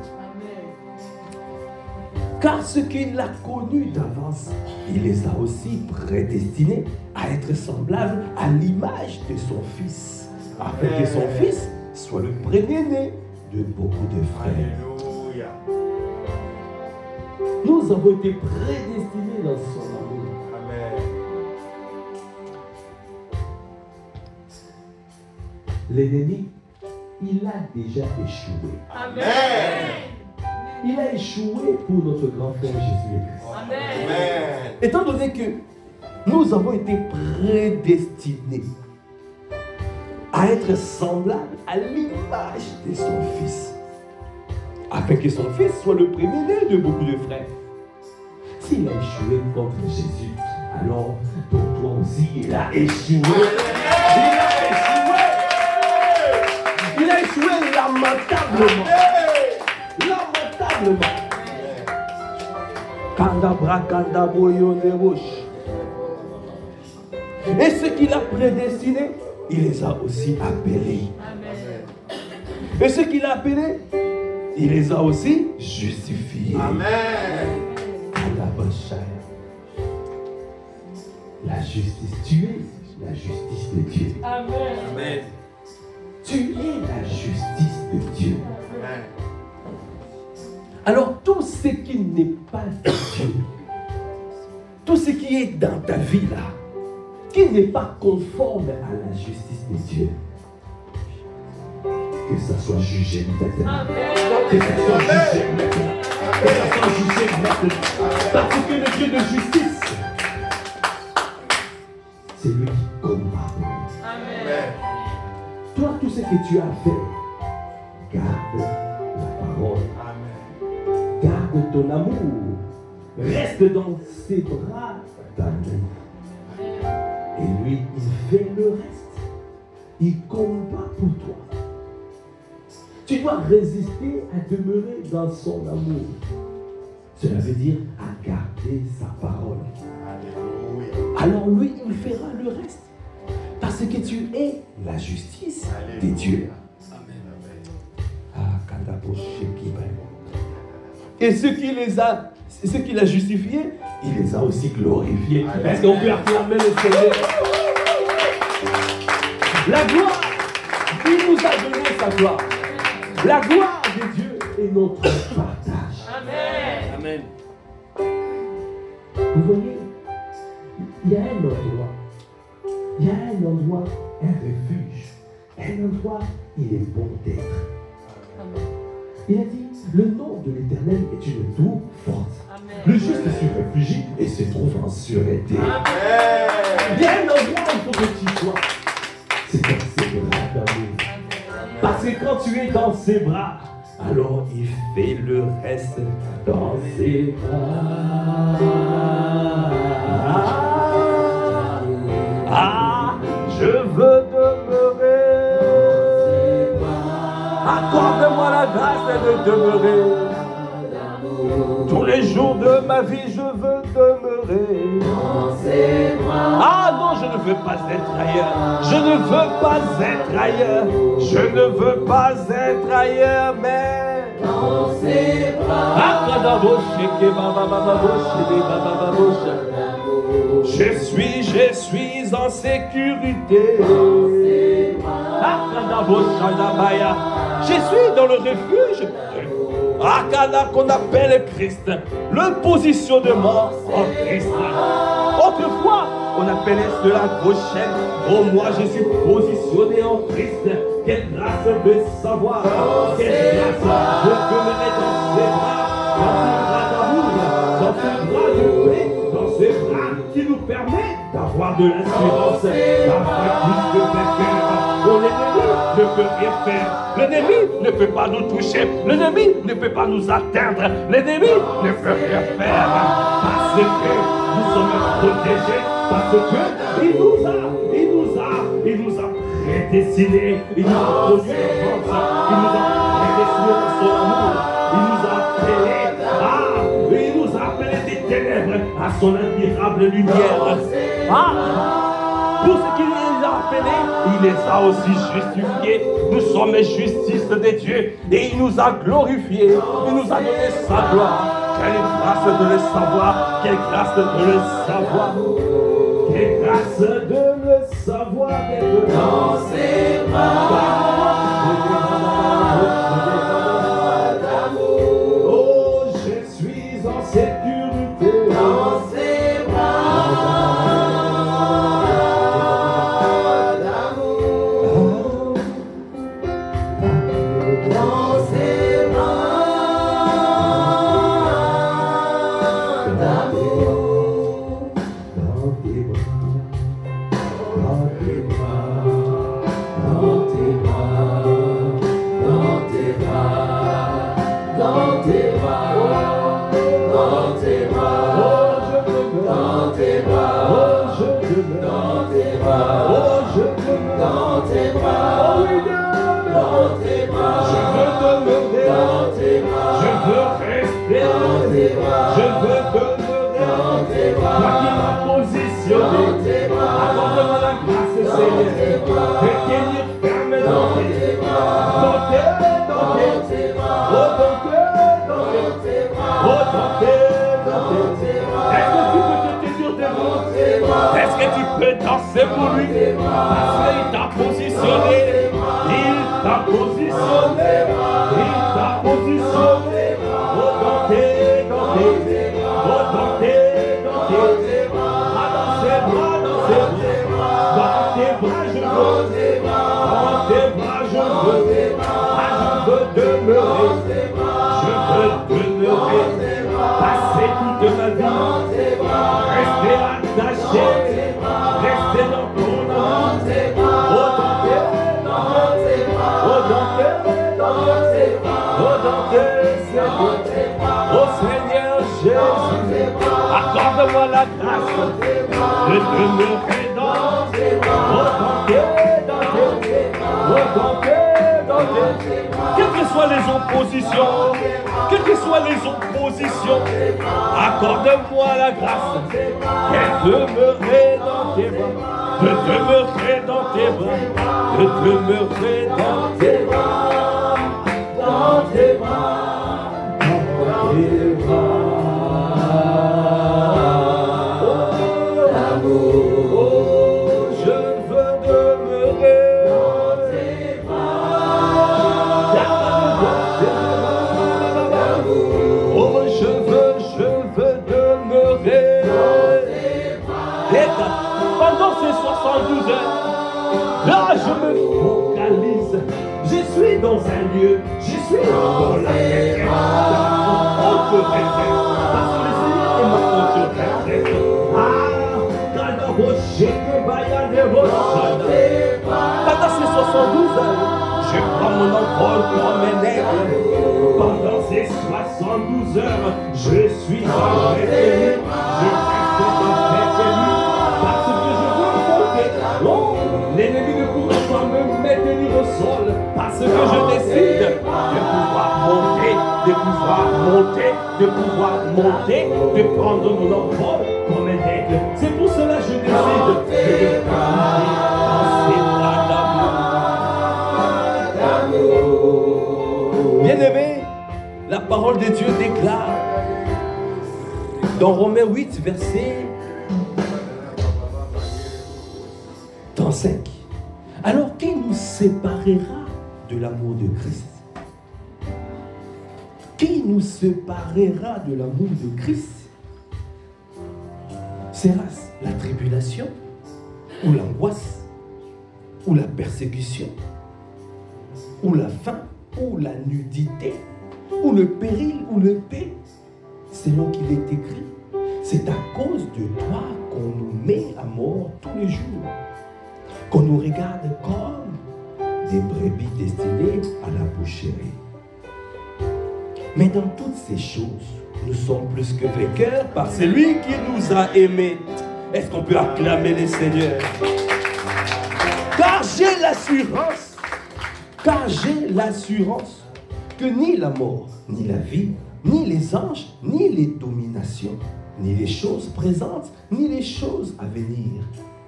Car ce qu'il a connu d'avance, il les a aussi prédestinés à être semblables à l'image de son Fils, afin que son Fils soit le premier-né de beaucoup de frères.
Alléluia.
Nous avons été prédestinés dans son amour.
Amen.
L'ennemi, il a déjà échoué.
Amen.
Il a échoué pour notre grand frère Jésus-Christ.
Amen.
Étant donné que nous avons été prédestinés à être semblables à l'image de son Fils, afin que son Fils soit le premier-né de beaucoup de frères. S'il a échoué contre Jésus, alors pour toi aussi, il a échoué. Il a échoué lamentablement. Lamentablement. Kandabra, kandaboyo, neroche. Et ce qu'il a prédestiné, il les a aussi appelés. Et ce qu'il a appelé, il les a aussi justifiés.
Amen.
La justice, tu es la justice de Dieu.
Amen.
Tu es la justice de Dieu.
Amen.
Alors tout ce qui n'est pas de Dieu, tout ce qui est dans ta vie là, qui n'est pas conforme à la justice de Dieu, que ça soit jugé maintenant. Que ça soit jugé maintenant. Que ça soit jugé maintenant. Parce que le Dieu de justice, c'est lui qui combat pour nous.
Amen.
Toi, tout ce que tu as fait, garde la parole.
Amen.
Garde ton amour. Reste dans ses bras d'amour. Et lui, il fait le reste. Il combat pour toi. Tu dois résister à demeurer dans son amour. Cela veut dire à garder sa parole.
Alléluia.
Alors lui, il fera le reste. Parce que tu es la justice de Dieu. Ah, et ce qu'il a justifié, il les a aussi glorifiés. Est-ce qu'on peut acclamer le Seigneur? La gloire, il nous a donné sa gloire. La gloire de Dieu est notre partage.
Amen.
Amen.
Vous voyez, il y a un endroit, un refuge, un endroit, il est bon d'être. Il a dit, le nom de l'Éternel est une tour forte. Le juste s'y réfugie et se trouve en sûreté. Il y a un endroit où il faut que tu sois. C'est dans ses bras d'amour. Parce que quand tu es dans ses bras, alors il fait le reste dans ses bras. Ah, je veux demeurer. Accorde-moi la grâce de demeurer. Tous les jours de ma vie, je veux demeurer. Ah non, je ne veux pas être ailleurs. Je ne veux pas être ailleurs. Je ne veux pas être ailleurs, mais dans ses bras. Je suis en sécurité. Je suis dans le refuge. Akana qu'on appelle Christ, le positionnement en Christ. Autrefois, on appelait cela gauchère. Oh, moi je suis positionné en Christ. Quelle grâce de savoir, quelle grâce de demeurer dans ses bras, dans ses bras d'amour, dans ses bras de paix, dans ses bras qui nous permet d'avoir de l'assurance, d'avoir plus de vainqueur. Oh, l'ennemi ne peut rien faire. L'ennemi ne peut pas nous toucher. L'ennemi ne peut pas nous atteindre. L'ennemi ne peut rien faire. Parce que nous sommes protégés. Parce que il nous a prédestinés. Il nous a produit l'enfance. Il nous a prédestinés dans son amour. Il nous a appelés. Il nous a appelés des ténèbres à son admirable lumière. Pour ce qu'il a
appelés, il les a aussi justifiés. Nous sommes les justices de Dieu et il nous a glorifiés. Il nous a donné sa gloire. Quelle grâce de le savoir, quelle grâce de le savoir. Quelle grâce de le savoir dans ses bras d'amour. Oh, je suis en sécurité dans ses bras d'amour. Dans ses bras d'amour. Dans tes accorde-moi la grâce, Seigneur, de tenir ferme dans tes bras. Est-ce que tu peux danser pour lui? Parce qu'il t'a positionné. Il t'a positionné. Il t'a positionné. Dans tes bras. Dans tes bras, je veux. Dans tes bras, je veux. Ah, je veux demeurer. Je veux demeurer. Passer toute ma vie. Rester attaché. Rester dans ton âme. Oh Seigneur Jésus, accorde-moi la grâce de demeurer dans tes bras. Quelles que soient les oppositions, accorde-moi la grâce de demeurer dans tes bras, de demeurer dans tes bras, de demeurer dans tes bras, dans tes bras, dans tes bras. Pendant ces 72 heures, là je me focalise. Je suis dans un lieu, je suis dans la retraite, la haute retraite, parce que le Seigneur est ma haute retraite. Pendant ces 72 heures, je prends mon envol comme un aigle. Pendant ces 72 heures, je suis en retraite. Je reste dans retraite. Parce que je veux monter. Oh, l'ennemi ne pourra pas me maintenir au sol. Parce que je décide de pouvoir monter, de prendre mon envol comme un aigle. C'est pour cela que je décide de parler dans ces bras d'amour. Bien-aimé, la parole de Dieu déclare dans Romains 8, verset 35. Alors, qui nous séparera de l'amour de Christ? Qui nous séparera de l'amour de Christ? Sera-ce la tribulation, ou l'angoisse, ou la persécution, ou la faim, ou la nudité, ou le péril, ou le paix? Selon qu'il est écrit, c'est à cause de toi qu'on nous met à mort tous les jours, qu'on nous regarde comme des brebis destinées à la boucherie. Mais dans toutes ces choses, nous sommes plus que vainqueurs par celui qui nous a aimés. Est-ce qu'on peut acclamer le Seigneur? Car j'ai l'assurance que ni la mort, ni la vie, ni les anges, ni les dominations, ni les choses présentes, ni les choses à venir,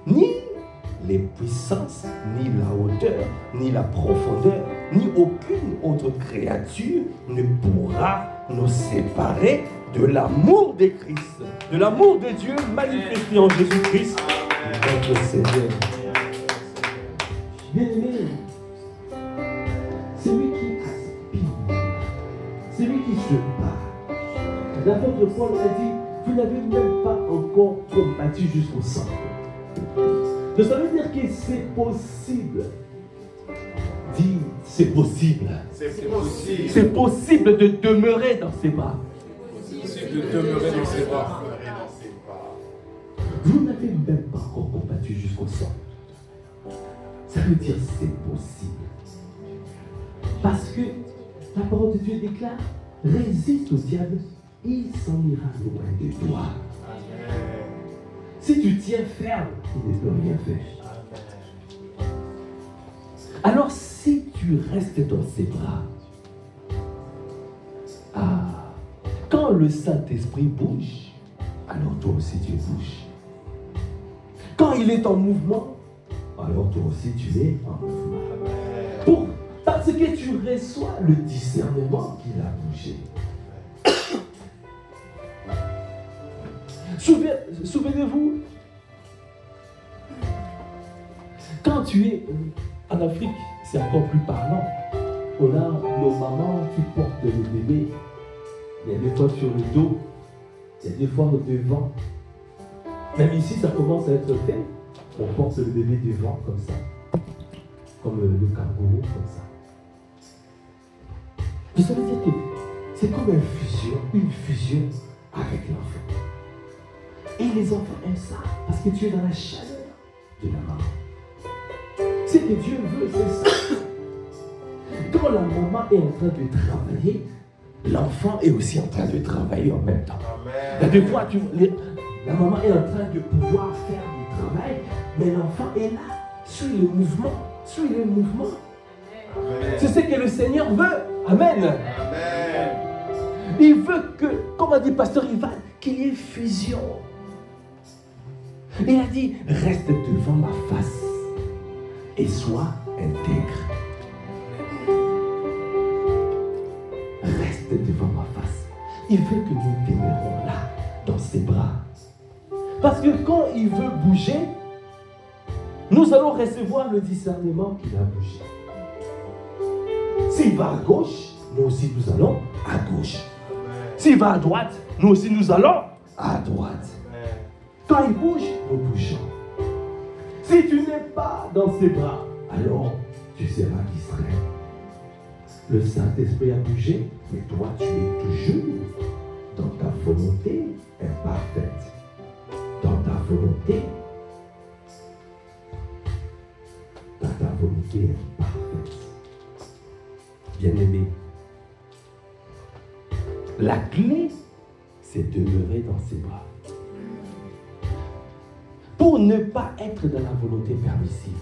ni
les puissances, ni la hauteur, ni la profondeur, ni aucune autre créature ne pourra nous séparer de l'amour de Christ, de l'amour de Dieu manifesté en Jésus-Christ, notre Seigneur. Bien-aimé, c'est lui qui aspire, c'est lui qui se bat. L'apôtre Paul a dit, vous n'avez même pas encore combattu jusqu'au sang. Donc ça veut dire que c'est possible. Dis, c'est possible.
C'est possible.
C'est possible de demeurer dans ses bras.
De demeurer dans ses bras.
Vous n'avez même pas encore combattu jusqu'au sang. Ça veut dire c'est possible. Parce que la parole de Dieu déclare, résiste au diable, il s'en ira loin de toi.
Amen.
Si tu tiens ferme, il ne peut rien faire. Alors si tu restes dans ses bras, quand le Saint-Esprit bouge, alors toi aussi tu bouges. Quand il est en mouvement, alors toi aussi tu es en mouvement. Parce que tu reçois le discernement qu'il a bougé. Souvenez-vous, quand tu es en Afrique, c'est encore plus parlant. On a nos mamans qui portent le bébé. Il y a des fois sur le dos, il y a des fois devant. Même ici, ça commence à être fait. On porte le bébé devant comme ça. Comme le kangourou, comme ça. Ça veut dire que c'est comme une fusion avec l'enfant. Et les enfants aiment ça, parce que tu es dans la chaleur de la maman. Ce que Dieu veut, c'est ça. Quand la maman est en train de travailler, l'enfant est aussi en train de travailler en même temps. Il y a des fois, la maman est en train de pouvoir faire du travail, mais l'enfant est là, suit le mouvement, suit le mouvement. C'est ce que le Seigneur veut. Amen.
Amen.
Il veut que, comme a dit Pasteur Ivan, qu'il y ait fusion. Il a dit, reste devant ma face et sois intègre. Reste devant ma face. Il veut que nous demeurons là, dans ses bras. Parce que quand il veut bouger, nous allons recevoir le discernement qu'il a bougé. S'il va à gauche, nous aussi nous allons à gauche. S'il va à droite, nous aussi nous allons à droite. Quand il bouge, nous bougeons. Si tu n'es pas dans ses bras, alors tu seras distrait. Le Saint-Esprit a bougé, mais toi tu es toujours dans ta volonté imparfaite. Dans ta volonté imparfaite. Bien-aimé, la clé, c'est demeurer dans ses bras. Pour ne pas être dans la volonté permissive.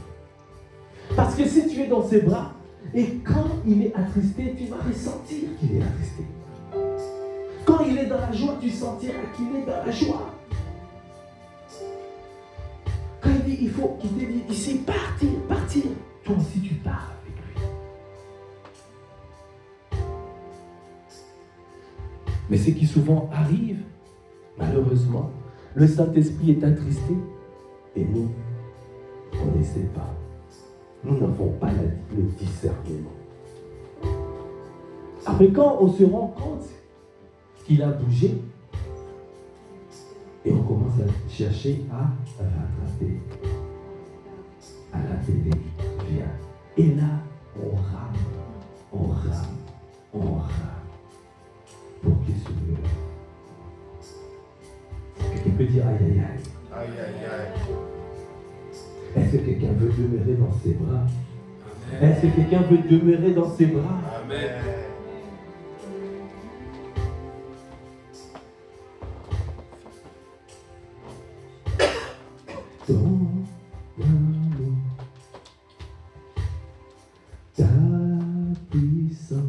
Parce que si tu es dans ses bras, et quand il est attristé, tu vas ressentir qu'il est attristé. Quand il est dans la joie, tu sentiras qu'il est dans la joie. Quand il dit, il faut qu'il te dise ici, partir, toi aussi tu pars avec lui. Mais ce qui souvent arrive, malheureusement, le Saint-Esprit est attristé et nous, on ne sait pas. Nous n'avons pas le discernement. Après, quand on se rend compte qu'il a bougé, et on commence à chercher à rattraper. À la télé, viens. Et là, on rame. Pour qu'il se lève. Quelqu'un peut dire aïe aïe aïe.
Aïe aïe aïe.
Est-ce que quelqu'un veut demeurer dans ses bras? Est-ce que quelqu'un veut demeurer dans ses bras?
Amen.
Ton amour, ta puissance,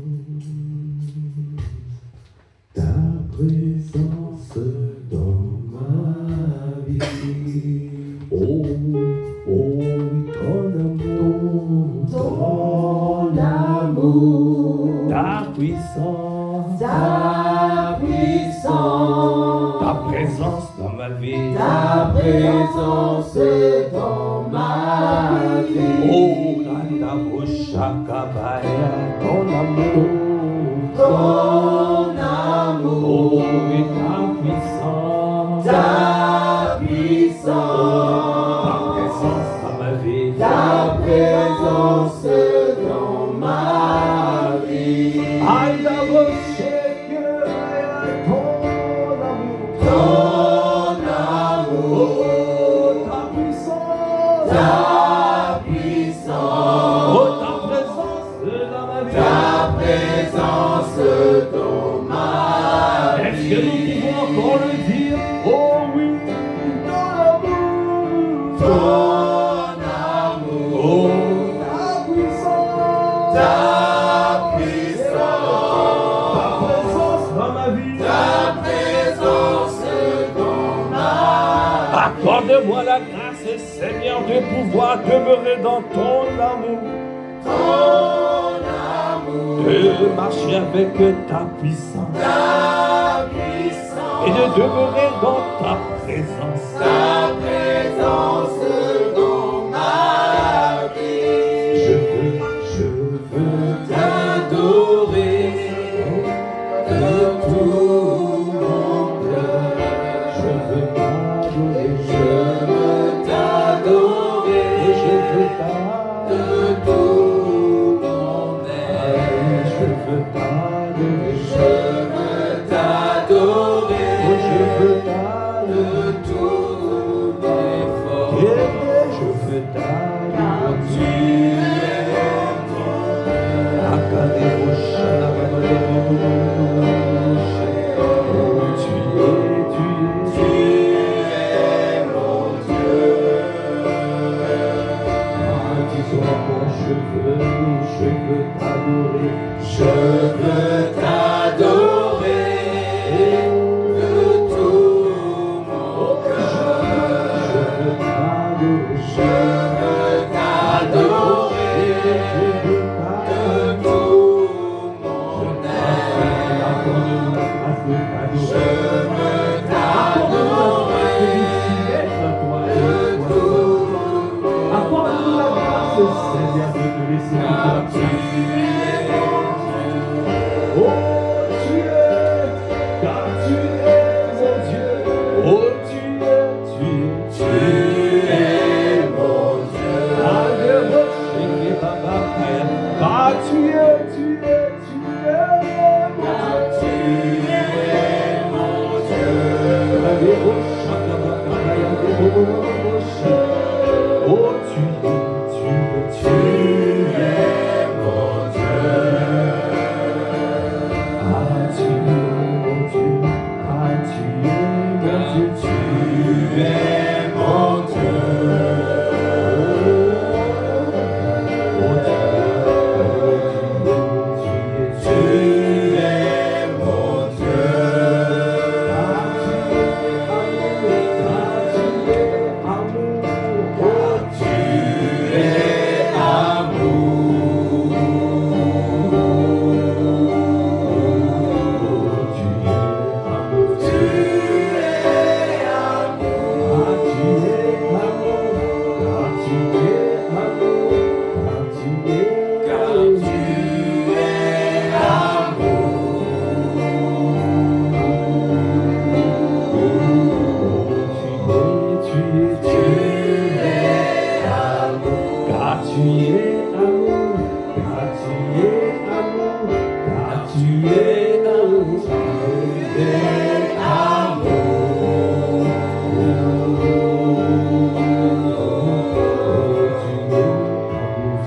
ta présence dans ma vie. Oh, oh, puissance,
ta puissance,
ta présence dans ma vie,
ta présence dans ma vie.
oh Kanda Boshakabaya, ton amour,
Ton amour,
oh et ta puissance,
ta puissance,
ta présence dans ma vie,
ta présence dans ma vie.
Aïda Boshakabaya, ton amour,
Ton amour,
oh ta puissance,
ta puissance,
oh ta présence dans ma vie.
ta présence dans ma
Est-ce
vie.
que nous pouvons encore le dire? Oh oui, ton amour,
Ton amour,
oh ta puissance,
ta puissance,
ta présence dans ma vie.
ta présence dans ma vie.
Accorde-moi la grâce, Seigneur, de pouvoir demeurer dans ton amour,
Ton amour,
de marcher avec ta puissance
ta puissance,
et de demeurer dans ta présence.
ta présence dans ma vie.
Je veux
T'adorer de tout mon cœur.
je veux t'adorer,
Je veux t'adorer
je veux t'adorer,
de tout mon être.
je veux t'adorer,
Je veux t'adorer
je veux t'adorer,
de tout mes forces.
je veux
Car
t'adorer.
tu es
Tu es
mon Dieu.
disons encore, je veux t'adorer.
Je veux t'adorer de tout mon cœur. Je veux t'adorer de tout mon être. Je veux t'adorer de tout
Accorde-nous la grâce, Seigneur, de te laisser
car tu
écouter.
es mon Dieu.
Oh, tu es, car tu es mon Dieu. Oh, tu es.
Tu es mon Dieu.
Car tu es,
Car tu es mon Dieu.
Oh, tu
Tu es mon Dieu.
Ah, tu es mon Dieu. Ah, tu es mon Dieu.
Tu es mon Dieu. Tu es mon Dieu. Car tu es amour. Tu es amour. Car tu es amour. Tu es amour.
Car tu es amour, car tu es amour, car tu es amour,
Tu es amour.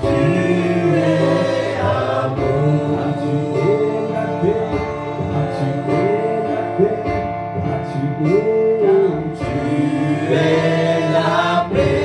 Tu es amour.
car tu es la paix, car tu es la paix, car tu es
Tu es la paix.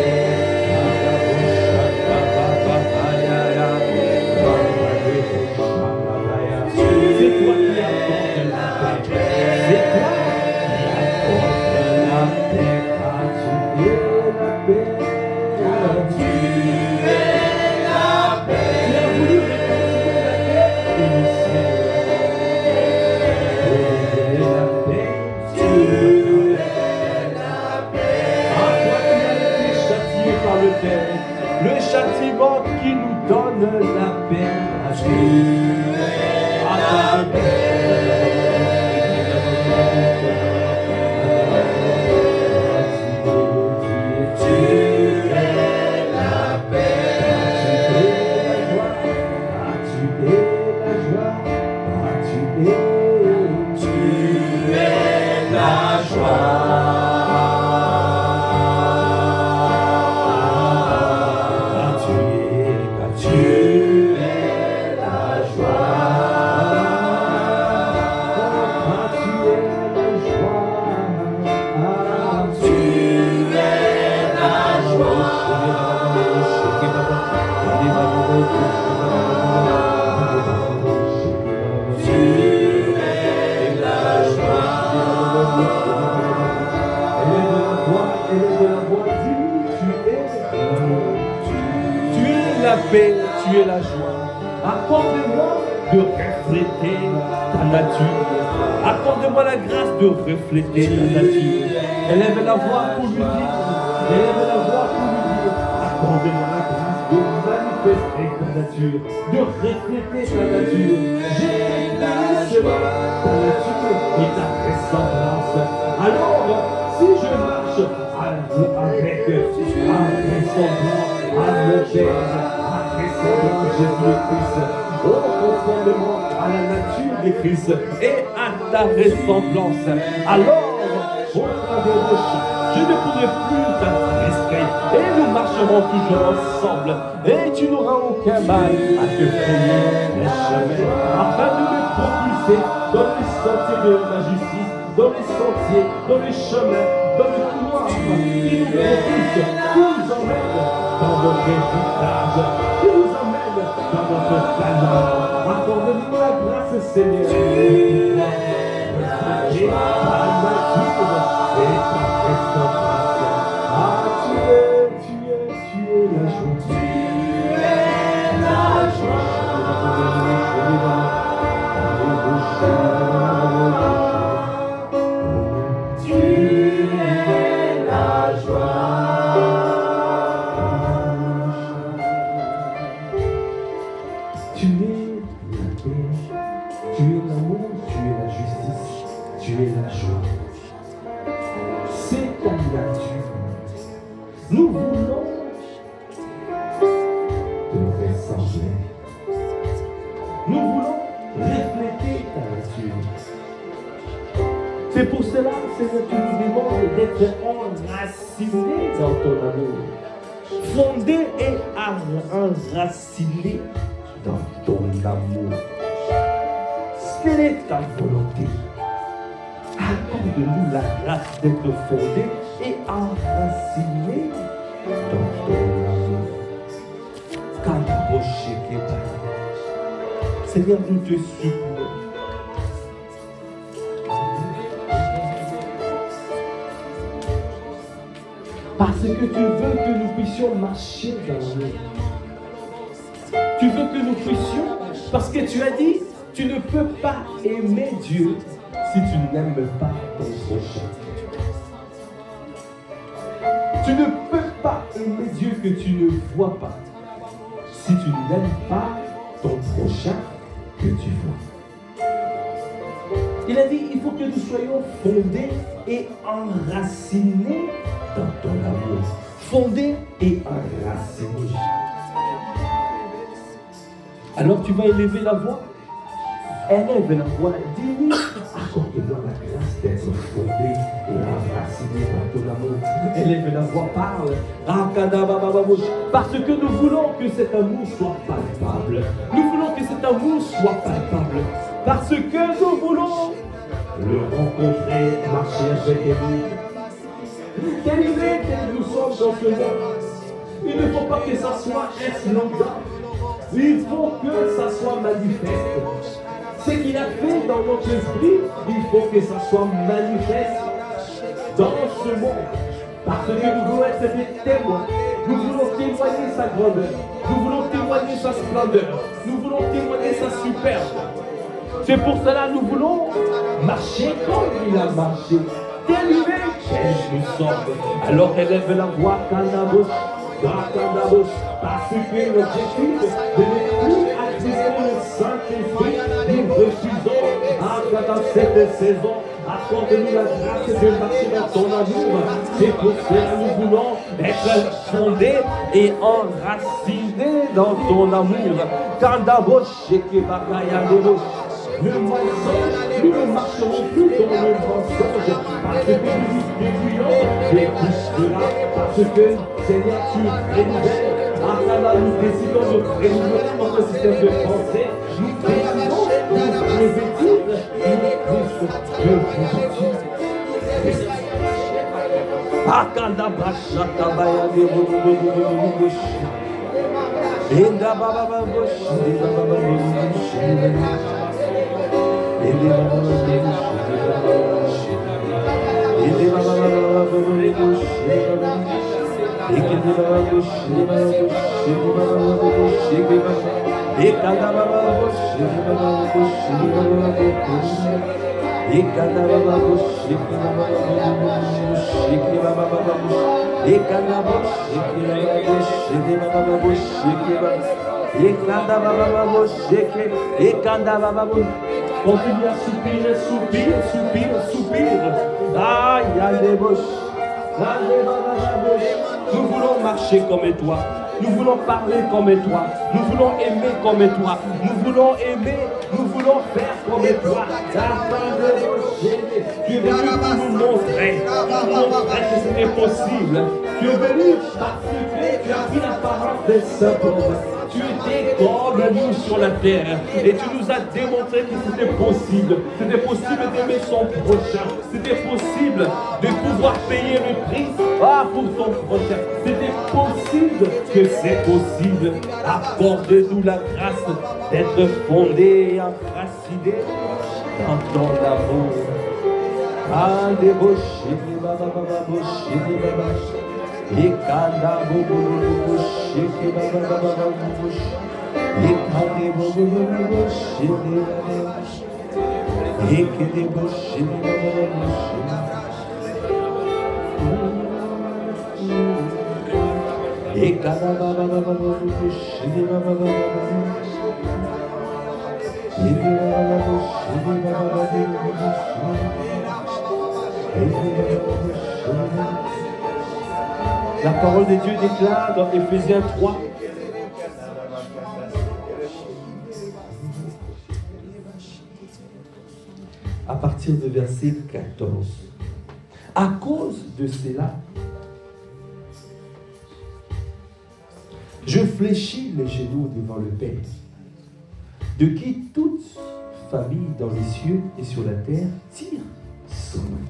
le châtiment qui nous donne la paix. Tu es la paix, tu es la joie. Accorde-moi de refléter ta nature. Accorde-moi la grâce de refléter ta nature. Élève la voix pour lui dire. Élève la voix pour lui dire. Accorde-moi la grâce de manifester ta nature, de refléter ta nature. J'ai seulement ta nature et ta ressemblance. Alors, si je marche avec ressemblance à mon Père, Jésus-Christ, conformément à la nature de Christ et à ta ressemblance. Alors, au travers de je ne pourrai plus t'attrister et nous marcherons toujours ensemble et tu n'auras aucun mal à te frayer les chemins afin de me propulser dans les sentiers de la justice, dans les sentiers, dans les chemins, dans le couloir qui nous propulse, qui nous emmène dans notre héritage, qui nous emmène dans notre planète. Accorde-nous la grâce, Seigneur. Et ta nature et ta ressemblance. Ah, tu es la joie. Tu es la joie. Tu es la joie. Tu es la paix, tu es l'amour, tu es la justice, tu es la joie. C'est ta nature. Nous voulons te ressembler. Nous voulons refléter ta nature. C'est pour cela, Seigneur, tu nous demandes d'être enracinés dans ton amour. Fondés et enracinés dans ton amour. Quelle est ta volonté? Accorde-nous la grâce d'être fondés et enracinés dans ton amour. Seigneur, nous te supplions. Parce que tu veux que nous puissions marcher dans l'amour. Tu veux que nous puissions, parce que tu as dit, tu ne peux pas aimer Dieu si tu n'aimes pas ton prochain. Tu ne peux pas aimer Dieu que tu ne vois pas si tu n'aimes pas ton prochain que tu vois. Il a dit, il faut que nous soyons fondés et enracinés dans ton amour. Fondés et enracinés. Alors tu vas élever la voix. Élève la voix. Dis-lui, accorde-moi la grâce d'être fondé et enraciné dans ton amour. Élève la voix, parle. Parce que nous voulons que cet amour soit palpable. Nous voulons que cet amour soit palpable. Parce que nous voulons le rencontrer, marcher avec lui. Quel il est que nous sommes dans ce monde. Il ne faut pas que ça soit un slogan. Il faut que ça soit manifeste. Ce qu'il a fait dans notre esprit, il faut que ça soit manifeste dans ce monde. Parce que nous voulons être des témoins. Nous voulons témoigner sa grandeur. Nous voulons témoigner sa splendeur. Nous voulons témoigner sa superbe. C'est pour cela que nous voulons marcher comme il a marché. Tel il est, tel nous sommes. Alors élève la voix, Kandabos. Parce que l'objectif de ne plus attrister le Saint-Esprit, nous refusons. Dans cette saison, accorde-nous la grâce de marcher dans ton amour. C'est pour cela que nous voulons être fondés et enracinés dans ton amour. Le mensonge, nous ne marcherons plus dans le mensonge parce que nous dépouillons des couches de là, parce que Seigneur, tu rénouvelles. Nous décidons de renouveler notre système de pensée. Nous décidons de revêtir le Christ de vous. Akanda bashaka bayade bububububububush. Enda baba babush, enda baba babush. Enda baba babush. Enda baba babush. Ekende baba babush, enda baba babush, enda baba babush, ekanda baba babush, enda baba babush, enda baba babush. Ekanda baba babush, enda baba babush, ekanda baba babush, ekanda babush, enda baba babush, ekanda baba babush, ekanda baba babush. Continue à soupirer, soupir, soupir, soupir. Aïe, aïe, bouche. Nous voulons marcher comme toi. Nous voulons parler comme toi. Nous voulons aimer comme toi. Nous voulons aimer. Nous voulons faire comme toi. Tu es venu pour nous montrer que c'était possible. Tu es venu parce que tu as pris l'apparence des simples. Tu étais comme nous sur la terre et tu nous as démontré que c'était possible. C'était possible d'aimer son prochain. C'était possible de pouvoir payer le prix pour son prochain. C'était possible que c'est possible. Accorde-nous la grâce d'être fondés et enracinés dans ton amour. Ekanda bobo bobo shake baba baba bobo ekande bobo bobo shake ekede bobo shake baba bobo ekanda baba baba bobo shake baba baba ekede baba bobo shake baba baba. La parole de Dieu déclare dans Éphésiens 3. À partir du verset 14. À cause de cela, je fléchis les genoux devant le Père, de qui toute famille dans les cieux et sur la terre tire son nom.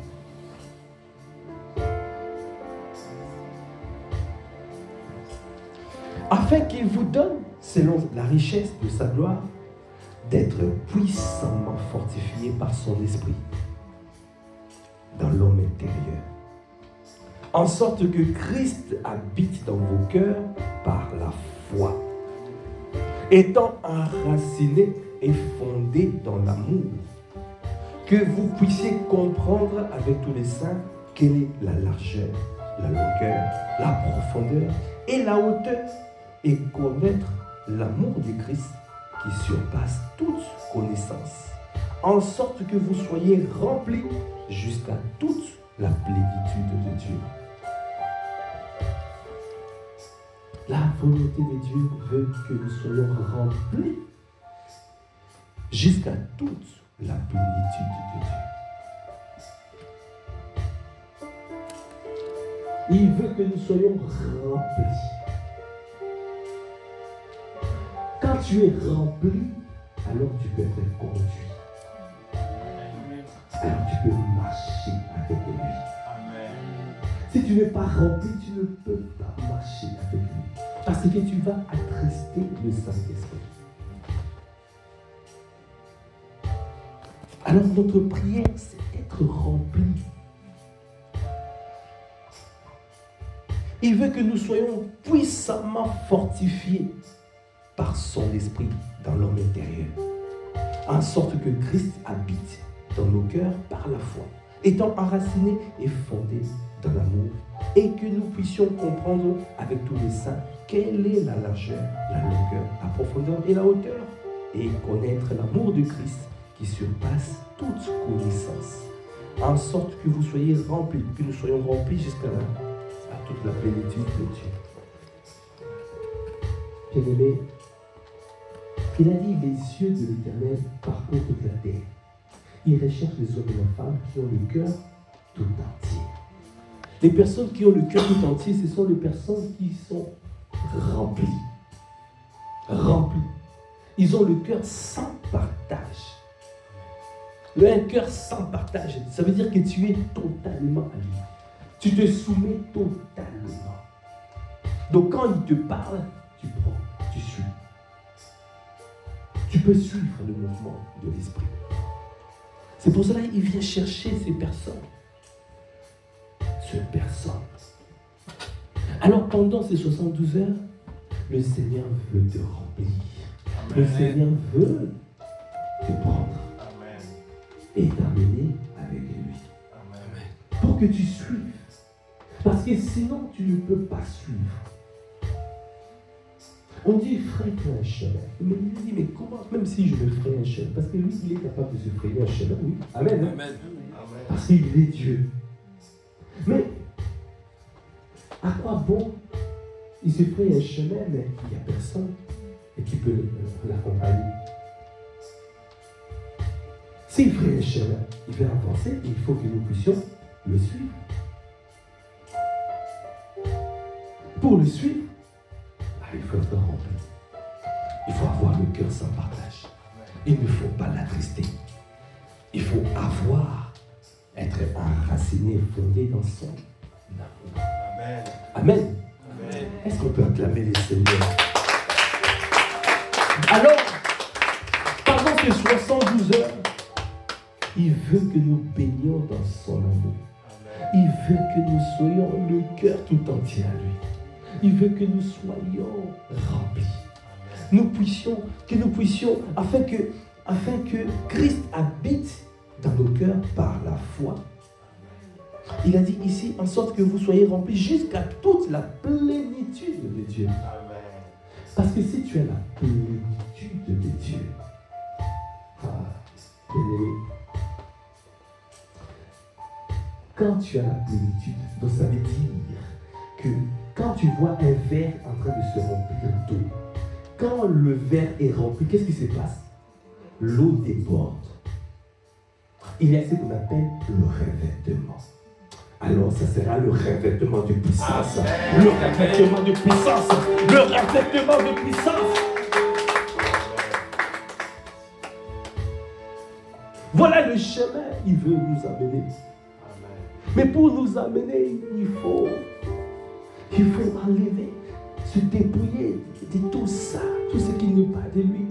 Afin qu'il vous donne, selon la richesse de sa gloire, d'être puissamment fortifié par son esprit dans l'homme intérieur, en sorte que Christ habite dans vos cœurs par la foi, étant enraciné et fondé dans l'amour, que vous puissiez comprendre avec tous les saints quelle est la largeur, la longueur, la profondeur et la hauteur, et connaître l'amour de Christ qui surpasse toute connaissance, en sorte que vous soyez remplis jusqu'à toute la plénitude de Dieu. La volonté de Dieu veut que nous soyons remplis jusqu'à toute la plénitude de Dieu. Il veut que nous soyons remplis. Quand tu es rempli, alors tu peux être conduit. Alors tu peux marcher avec lui. Si tu n'es pas rempli, tu ne peux pas marcher avec lui. Parce que tu vas attrister le Saint-Esprit. Alors notre prière, c'est être rempli. Il veut que nous soyons puissamment fortifiés par son esprit dans l'homme intérieur, en sorte que Christ habite dans nos cœurs par la foi, étant enraciné et fondé dans l'amour et que nous puissions comprendre avec tous les saints quelle est la largeur, la longueur, la profondeur et la hauteur et connaître l'amour de Christ qui surpasse toute connaissance, en sorte que vous soyez remplis, que nous soyons remplis jusqu'à toute la plénitude de Dieu. Bien-aimé, il a dit les yeux de l'Éternel parcourent toute la terre. Il recherche les hommes et les femmes qui ont le cœur tout entier. Les personnes qui ont le cœur tout entier, ce sont les personnes qui sont remplies. Remplies. Ils ont le cœur sans partage. Un cœur sans partage, ça veut dire que tu es totalement à lui. Tu te soumets totalement. Donc quand il te parle, tu prends, tu suis. Tu peux suivre le mouvement de l'esprit. C'est pour cela qu'il vient chercher ces personnes. Ces personnes. Alors pendant ces 72 heures, le Seigneur veut te remplir. Amen. Le Seigneur veut te prendre. Amen. Et t'amener avec lui. Amen. Pour que tu suives. Parce que sinon, tu ne peux pas suivre. On dit fraye un chemin. Mais il dit, mais comment, même si je me fraye un chemin, parce que lui, il est capable de se frayer un chemin, oui. Amen. Amen. Parce qu'il est Dieu. Mais, à quoi bon il se fraye un chemin, mais il n'y a personne et qui peut l'accompagner. S'il fraye un chemin, il va avancer et il faut que nous puissions le suivre. Pour le suivre, il faut être rempli. Il faut avoir le cœur sans partage. Il ne faut pas l'attrister. Il faut être enraciné, fondé dans son amour. Amen. Amen. Amen. Est-ce qu'on peut acclamer les Seigneurs? Alors, pendant ces 72 heures, il veut que nous baignions dans son amour. Il veut que nous soyons le cœur tout entier à lui. Il veut que nous soyons remplis. Que nous puissions, afin que Christ habite dans nos cœurs par la foi. Il a dit ici, en sorte que vous soyez remplis jusqu'à toute la plénitude de Dieu. Parce que si tu as la plénitude de Dieu, quand tu as la plénitude, donc ça veut dire que quand tu vois un verre en train de se remplir d'eau, quand le verre est rempli, qu'est-ce qui se passe? L'eau déborde. Il y a ce qu'on appelle le revêtement. Alors ça sera le revêtement de puissance. Le revêtement de puissance. Le revêtement de puissance. Voilà le chemin qu'il veut nous amener. Mais pour nous amener, il faut enlever, se dépouiller de tout ça, tout ce qui n'est pas de lui.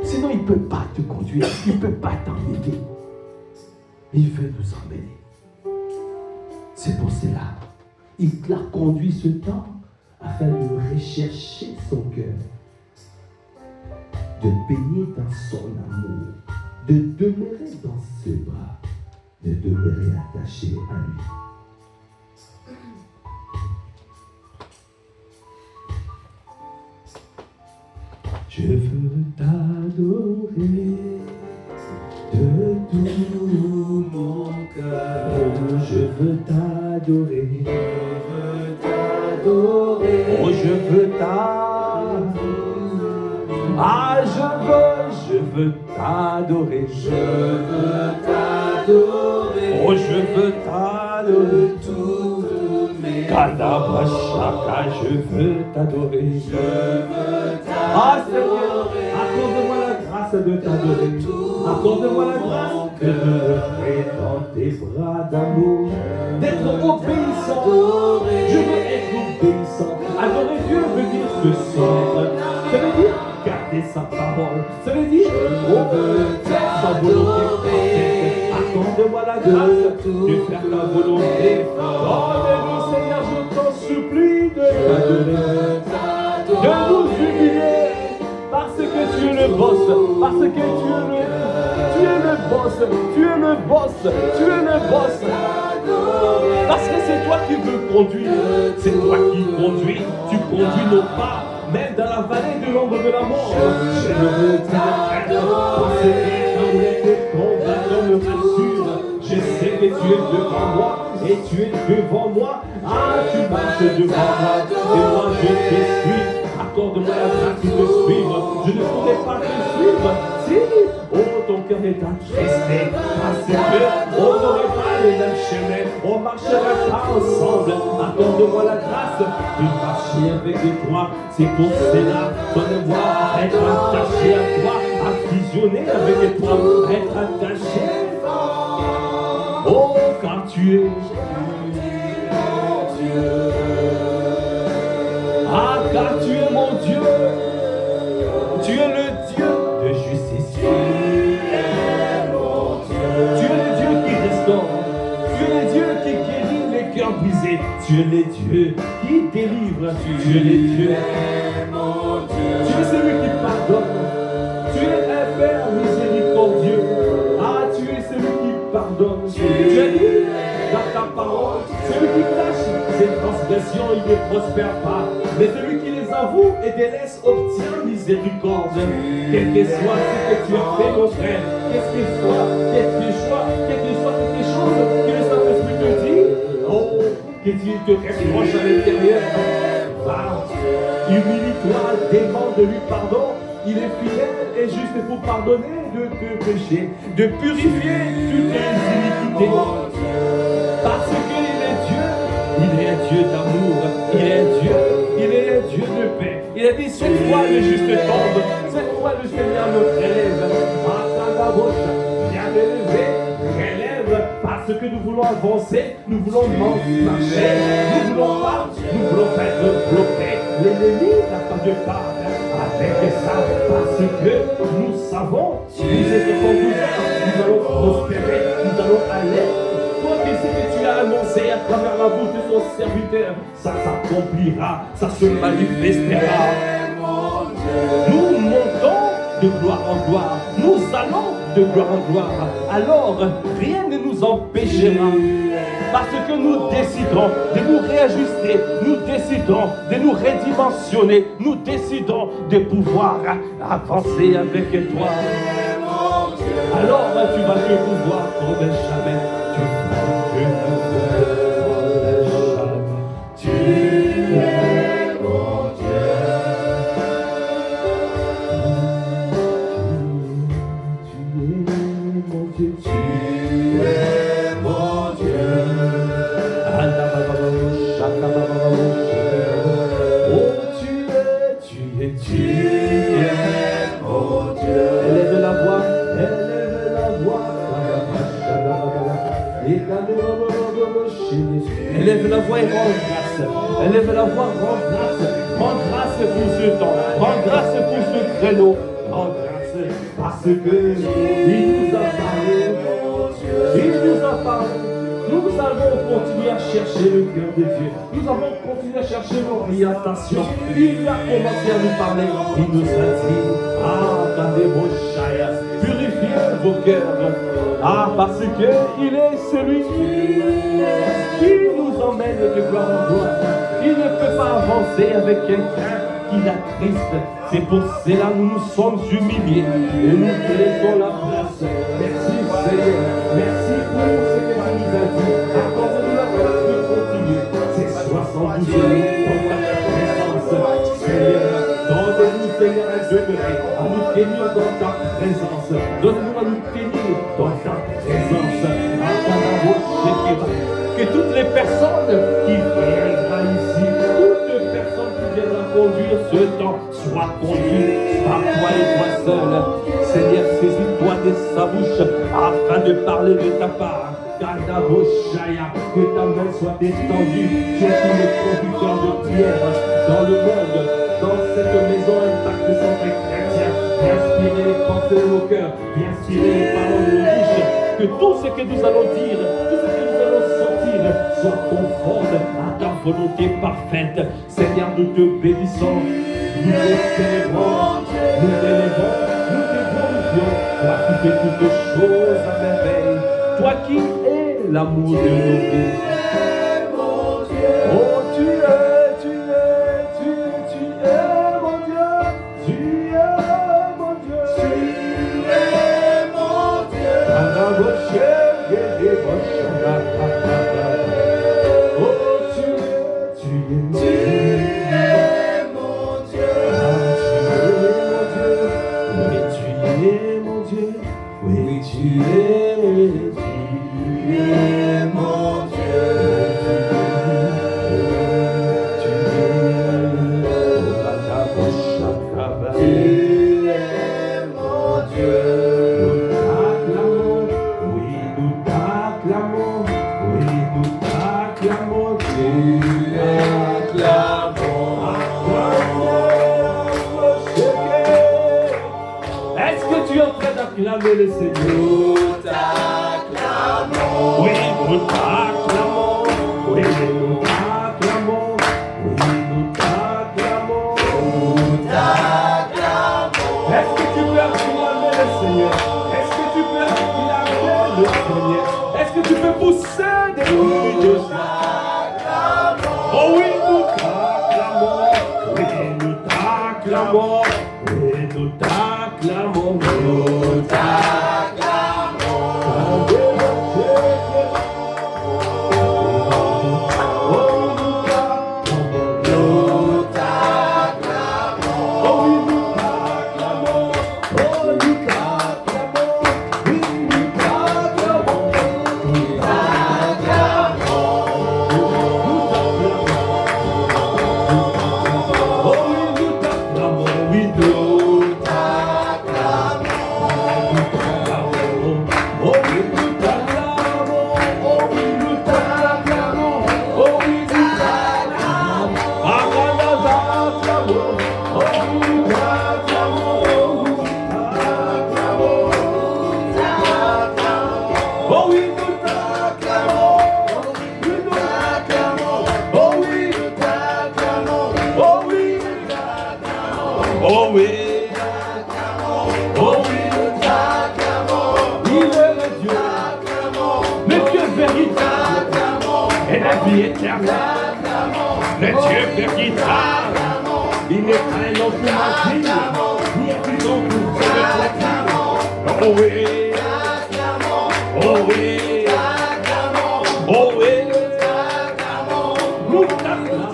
Sinon, il ne peut pas te conduire, il ne peut pas t'emmener. Il veut nous emmener. C'est pour cela, il a conduit ce temps afin de rechercher son cœur, de baigner dans son amour, de demeurer dans ses bras, de demeurer attaché à lui. Je veux t'adorer de tout mon cœur. Je veux t'adorer. Oh, je veux t'adorer. Ah, je veux t'adorer. Je veux t'adorer. Oh, je veux t'adorer. Tous mes Kadabra Shaka, je veux t'adorer. Je veux t'adorer. Ah, Seigneur, accorde-moi la grâce de t'adorer. Accorde-moi la grâce de me rentrer dans tes bras d'amour. D'être obéissant. Je veux être obéissant. Adorer Dieu veut dire se soumettre. Ça veut dire garder sa parole. Ça veut dire faire sa volonté. Accorde-moi la grâce de faire ta volonté. Oh, mon Seigneur, je t'en supplie de t'adorer, de nous humilier, parce que tu es le boss, parce que tu es le boss, tu es le boss, tu es le boss. Parce que
c'est toi qui veux conduire. C'est toi qui conduis. Tu conduis nos pas, même dans la vallée de l'ombre de la mort. Je ne veux pas parce que tes combattants me rassurent. Je sais que tu es devant moi et tu es devant moi. Ah, tu marches devant moi et moi je te suis. Accorde-moi la grâce de te suivre. Je ne pourrais pas te suivre si, oh, ton cœur est attristé. Parce qu'on n'aurait pas le même chemin. On ne marcherait pas ensemble. Accorde-moi la grâce de marcher avec toi. C'est pour cela, donne-moi être attaché à toi, à fusionner avec toi, être attaché. Oh, car tu es mon Dieu. Ah, car tu es mon Dieu. Tu es le Dieu de justice. Tu es mon Dieu. Tu es le Dieu qui restaure. Tu es le Dieu qui guérit les cœurs brisés. Tu es le Dieu qui délivre. Tu es le Dieu. Tu es celui qui pardonne. Tu es un Père miséricordieux. Ah, tu es celui qui pardonne. Tu as dit dans ta parole, celui qui cache ses transgressions, il ne prospère pas. Mais celui qui les avoue et délaisse obtient miséricorde. Quel que soit ce que tu as fait, mon frère, qu'est-ce que soit, quelque chose que le Saint-Esprit te dit, oh, que tu te reproches à l'intérieur, va, humilie-toi, demande de lui pardon. Il est fidèle et juste pour pardonner de tes péchés, de purifier toutes tes iniquités. Parce qu'il est Dieu, il est un Dieu d'amour, il est un Dieu de paix. Il a dit, cette fois le juste tombe, cette fois le Seigneur nous relève. Viens me lever, relève, parce que nous voulons avancer, nous voulons marcher, nous voulons pas être bloqués. L'ennemi n'a pas de part avec ça, parce que nous savons, nous sommes nous allons prospérer, nous allons aller. Toi, qu'est-ce que tu as annoncé à travers la bouche de ton serviteur, ça s'accomplira, ça se manifestera. Nous montons de gloire en gloire, nous allons de gloire en gloire. Alors, rien ne nous empêchera. Parce que nous décidons de nous réajuster, nous décidons de nous redimensionner, nous décidons de pouvoir avancer avec toi. Alors tu vas te pouvoir comme jamais. Tu vas te pouvoir comme jamais. Tu es mon Dieu. Tu es mon Dieu. Élève la voix, élève la voix et rends grâce. Élève la voix, rends grâce. Rends grâce pour ce temps. Rends grâce pour ce créneau. Rends grâce parce que il nous a parlé. Il nous a parlé. Nous allons continuer à chercher le cœur de Dieu. Nous allons continuer à chercher l'orientation. Il a commencé à nous parler. Il nous a dit, ah, regardez vos chaya, purifiez vos cœurs. Ah, parce qu'il est celui qui nous emmène de gloire en gloire. Il ne peut pas avancer avec quelqu'un qui l'attriste. C'est pour cela que nous nous sommes humiliés et nous te laissons la place. Merci Seigneur. Merci pour ce que tu nous as dit. Accorde-nous la grâce de continuer. C'est 72 heures dans ta présence. Seigneur, donne-nous Seigneur à demeurer, à nous tenir dans ta présence. Donne-nous à nous tenir dans ta présence. Que toutes les personnes qui viendront ici, toutes les personnes qui viendront conduire ce temps, soient conduites par toi et toi seul. Seigneur, saisis-toi de sa bouche afin de parler de ta part. Que ta main soit étendue sur tous les conducteurs de prière dans le monde, dans cette maison Impact Centre Chrétien. Viens inspirer les pensées de nos cœurs, viens inspirer les paroles de nos bouches. Que tout ce que nous allons dire, tout ce que nous allons sortir soit conforme à ta volonté parfaite. Seigneur, nous te bénissons, nous te célébrons, nous t'élèvons, nous te glorifions. Toi qui fais toutes choses à merveille, toi qui es l'amour de nos vies.
Oh, tu es mon Dieu. Tu es mon Dieu. Tu es mon Dieu. Oh, tu es mon Dieu. Oui, tu es mon Dieu. Tu es mon Dieu. Oui, nous t'acclamons. Oui, nous t'acclamons. Est-ce que tu es en train d'acclamer le Seigneur? Nous t'acclamons. Oui, nous t'acclamons. Oui, nous t'acclamons. Oui, nous t'acclamons. Nous t'acclamons. Est-ce que tu peux acclamer le Seigneur? Est-ce que tu peux acclamer le Seigneur? Est-ce que tu peux pousser des cris de joie? Oh oui, nous t'acclamons. Oui, nous t'acclamons. Oui, nous t'acclamons. Nous Oh oui, oh oui, il est le Dieu véritable et la vie éternelle. Le Dieu véritable, il n'est pas un nom pour ma vie, ni un nom pour Dieu. Oh oui, oh oui, oh oui, nous t'acclamons, nous t'acclamons.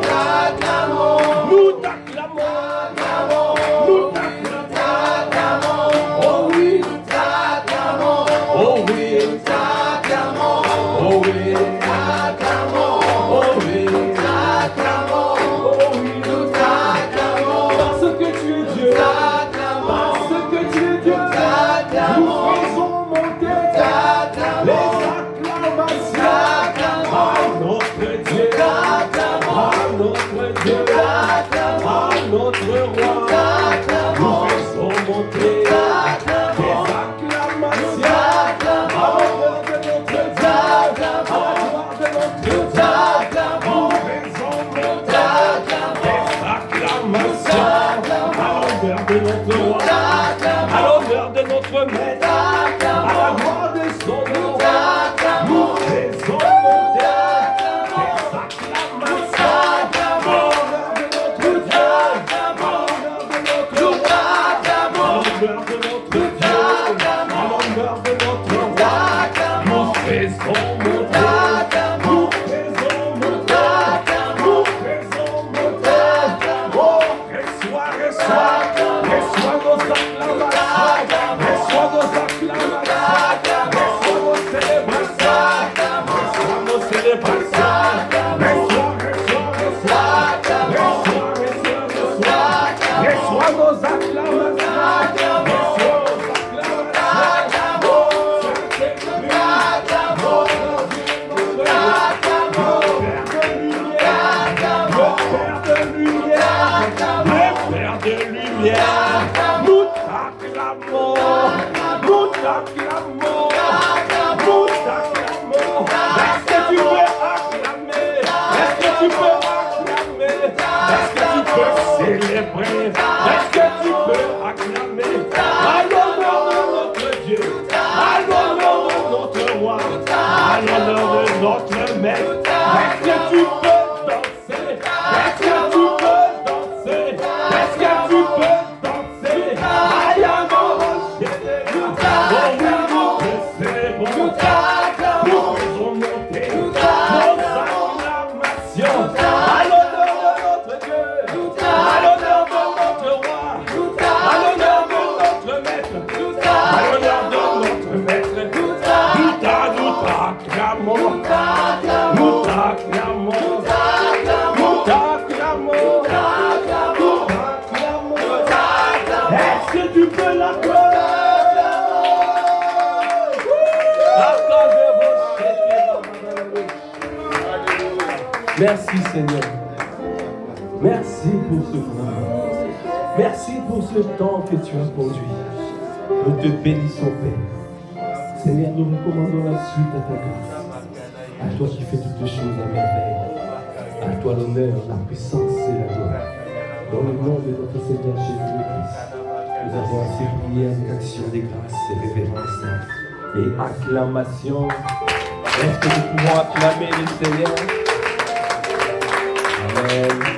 Notre roi, nous faisons monter des acclamations à l'honneur de notre Dieu, à la gloire de notre Dieu. Nous faisons monter des acclamations à l'honneur de notre roi, à l'honneur de notre maître, à la gloire de son nom. Nous faisons monter des acclamations. Célébrer, est-ce que tu peux acclamer à l'honneur de notre Dieu, à l'honneur de notre roi, à l'honneur de notre maître? Est-ce que tu peux danser? Merci Seigneur. Merci pour ce moment. Merci pour ce temps que tu as conduit. Nous te bénissons, Père. Seigneur, nous recommandons la suite à ta grâce. À toi qui fais toutes les choses à merveille. À toi l'honneur, la puissance et la gloire. Dans le nom de notre Seigneur Jésus-Christ, nous avons assez prié avec action de grâce et révérence et acclamation. Est-ce que nous pouvons acclamer le Seigneur? Amen.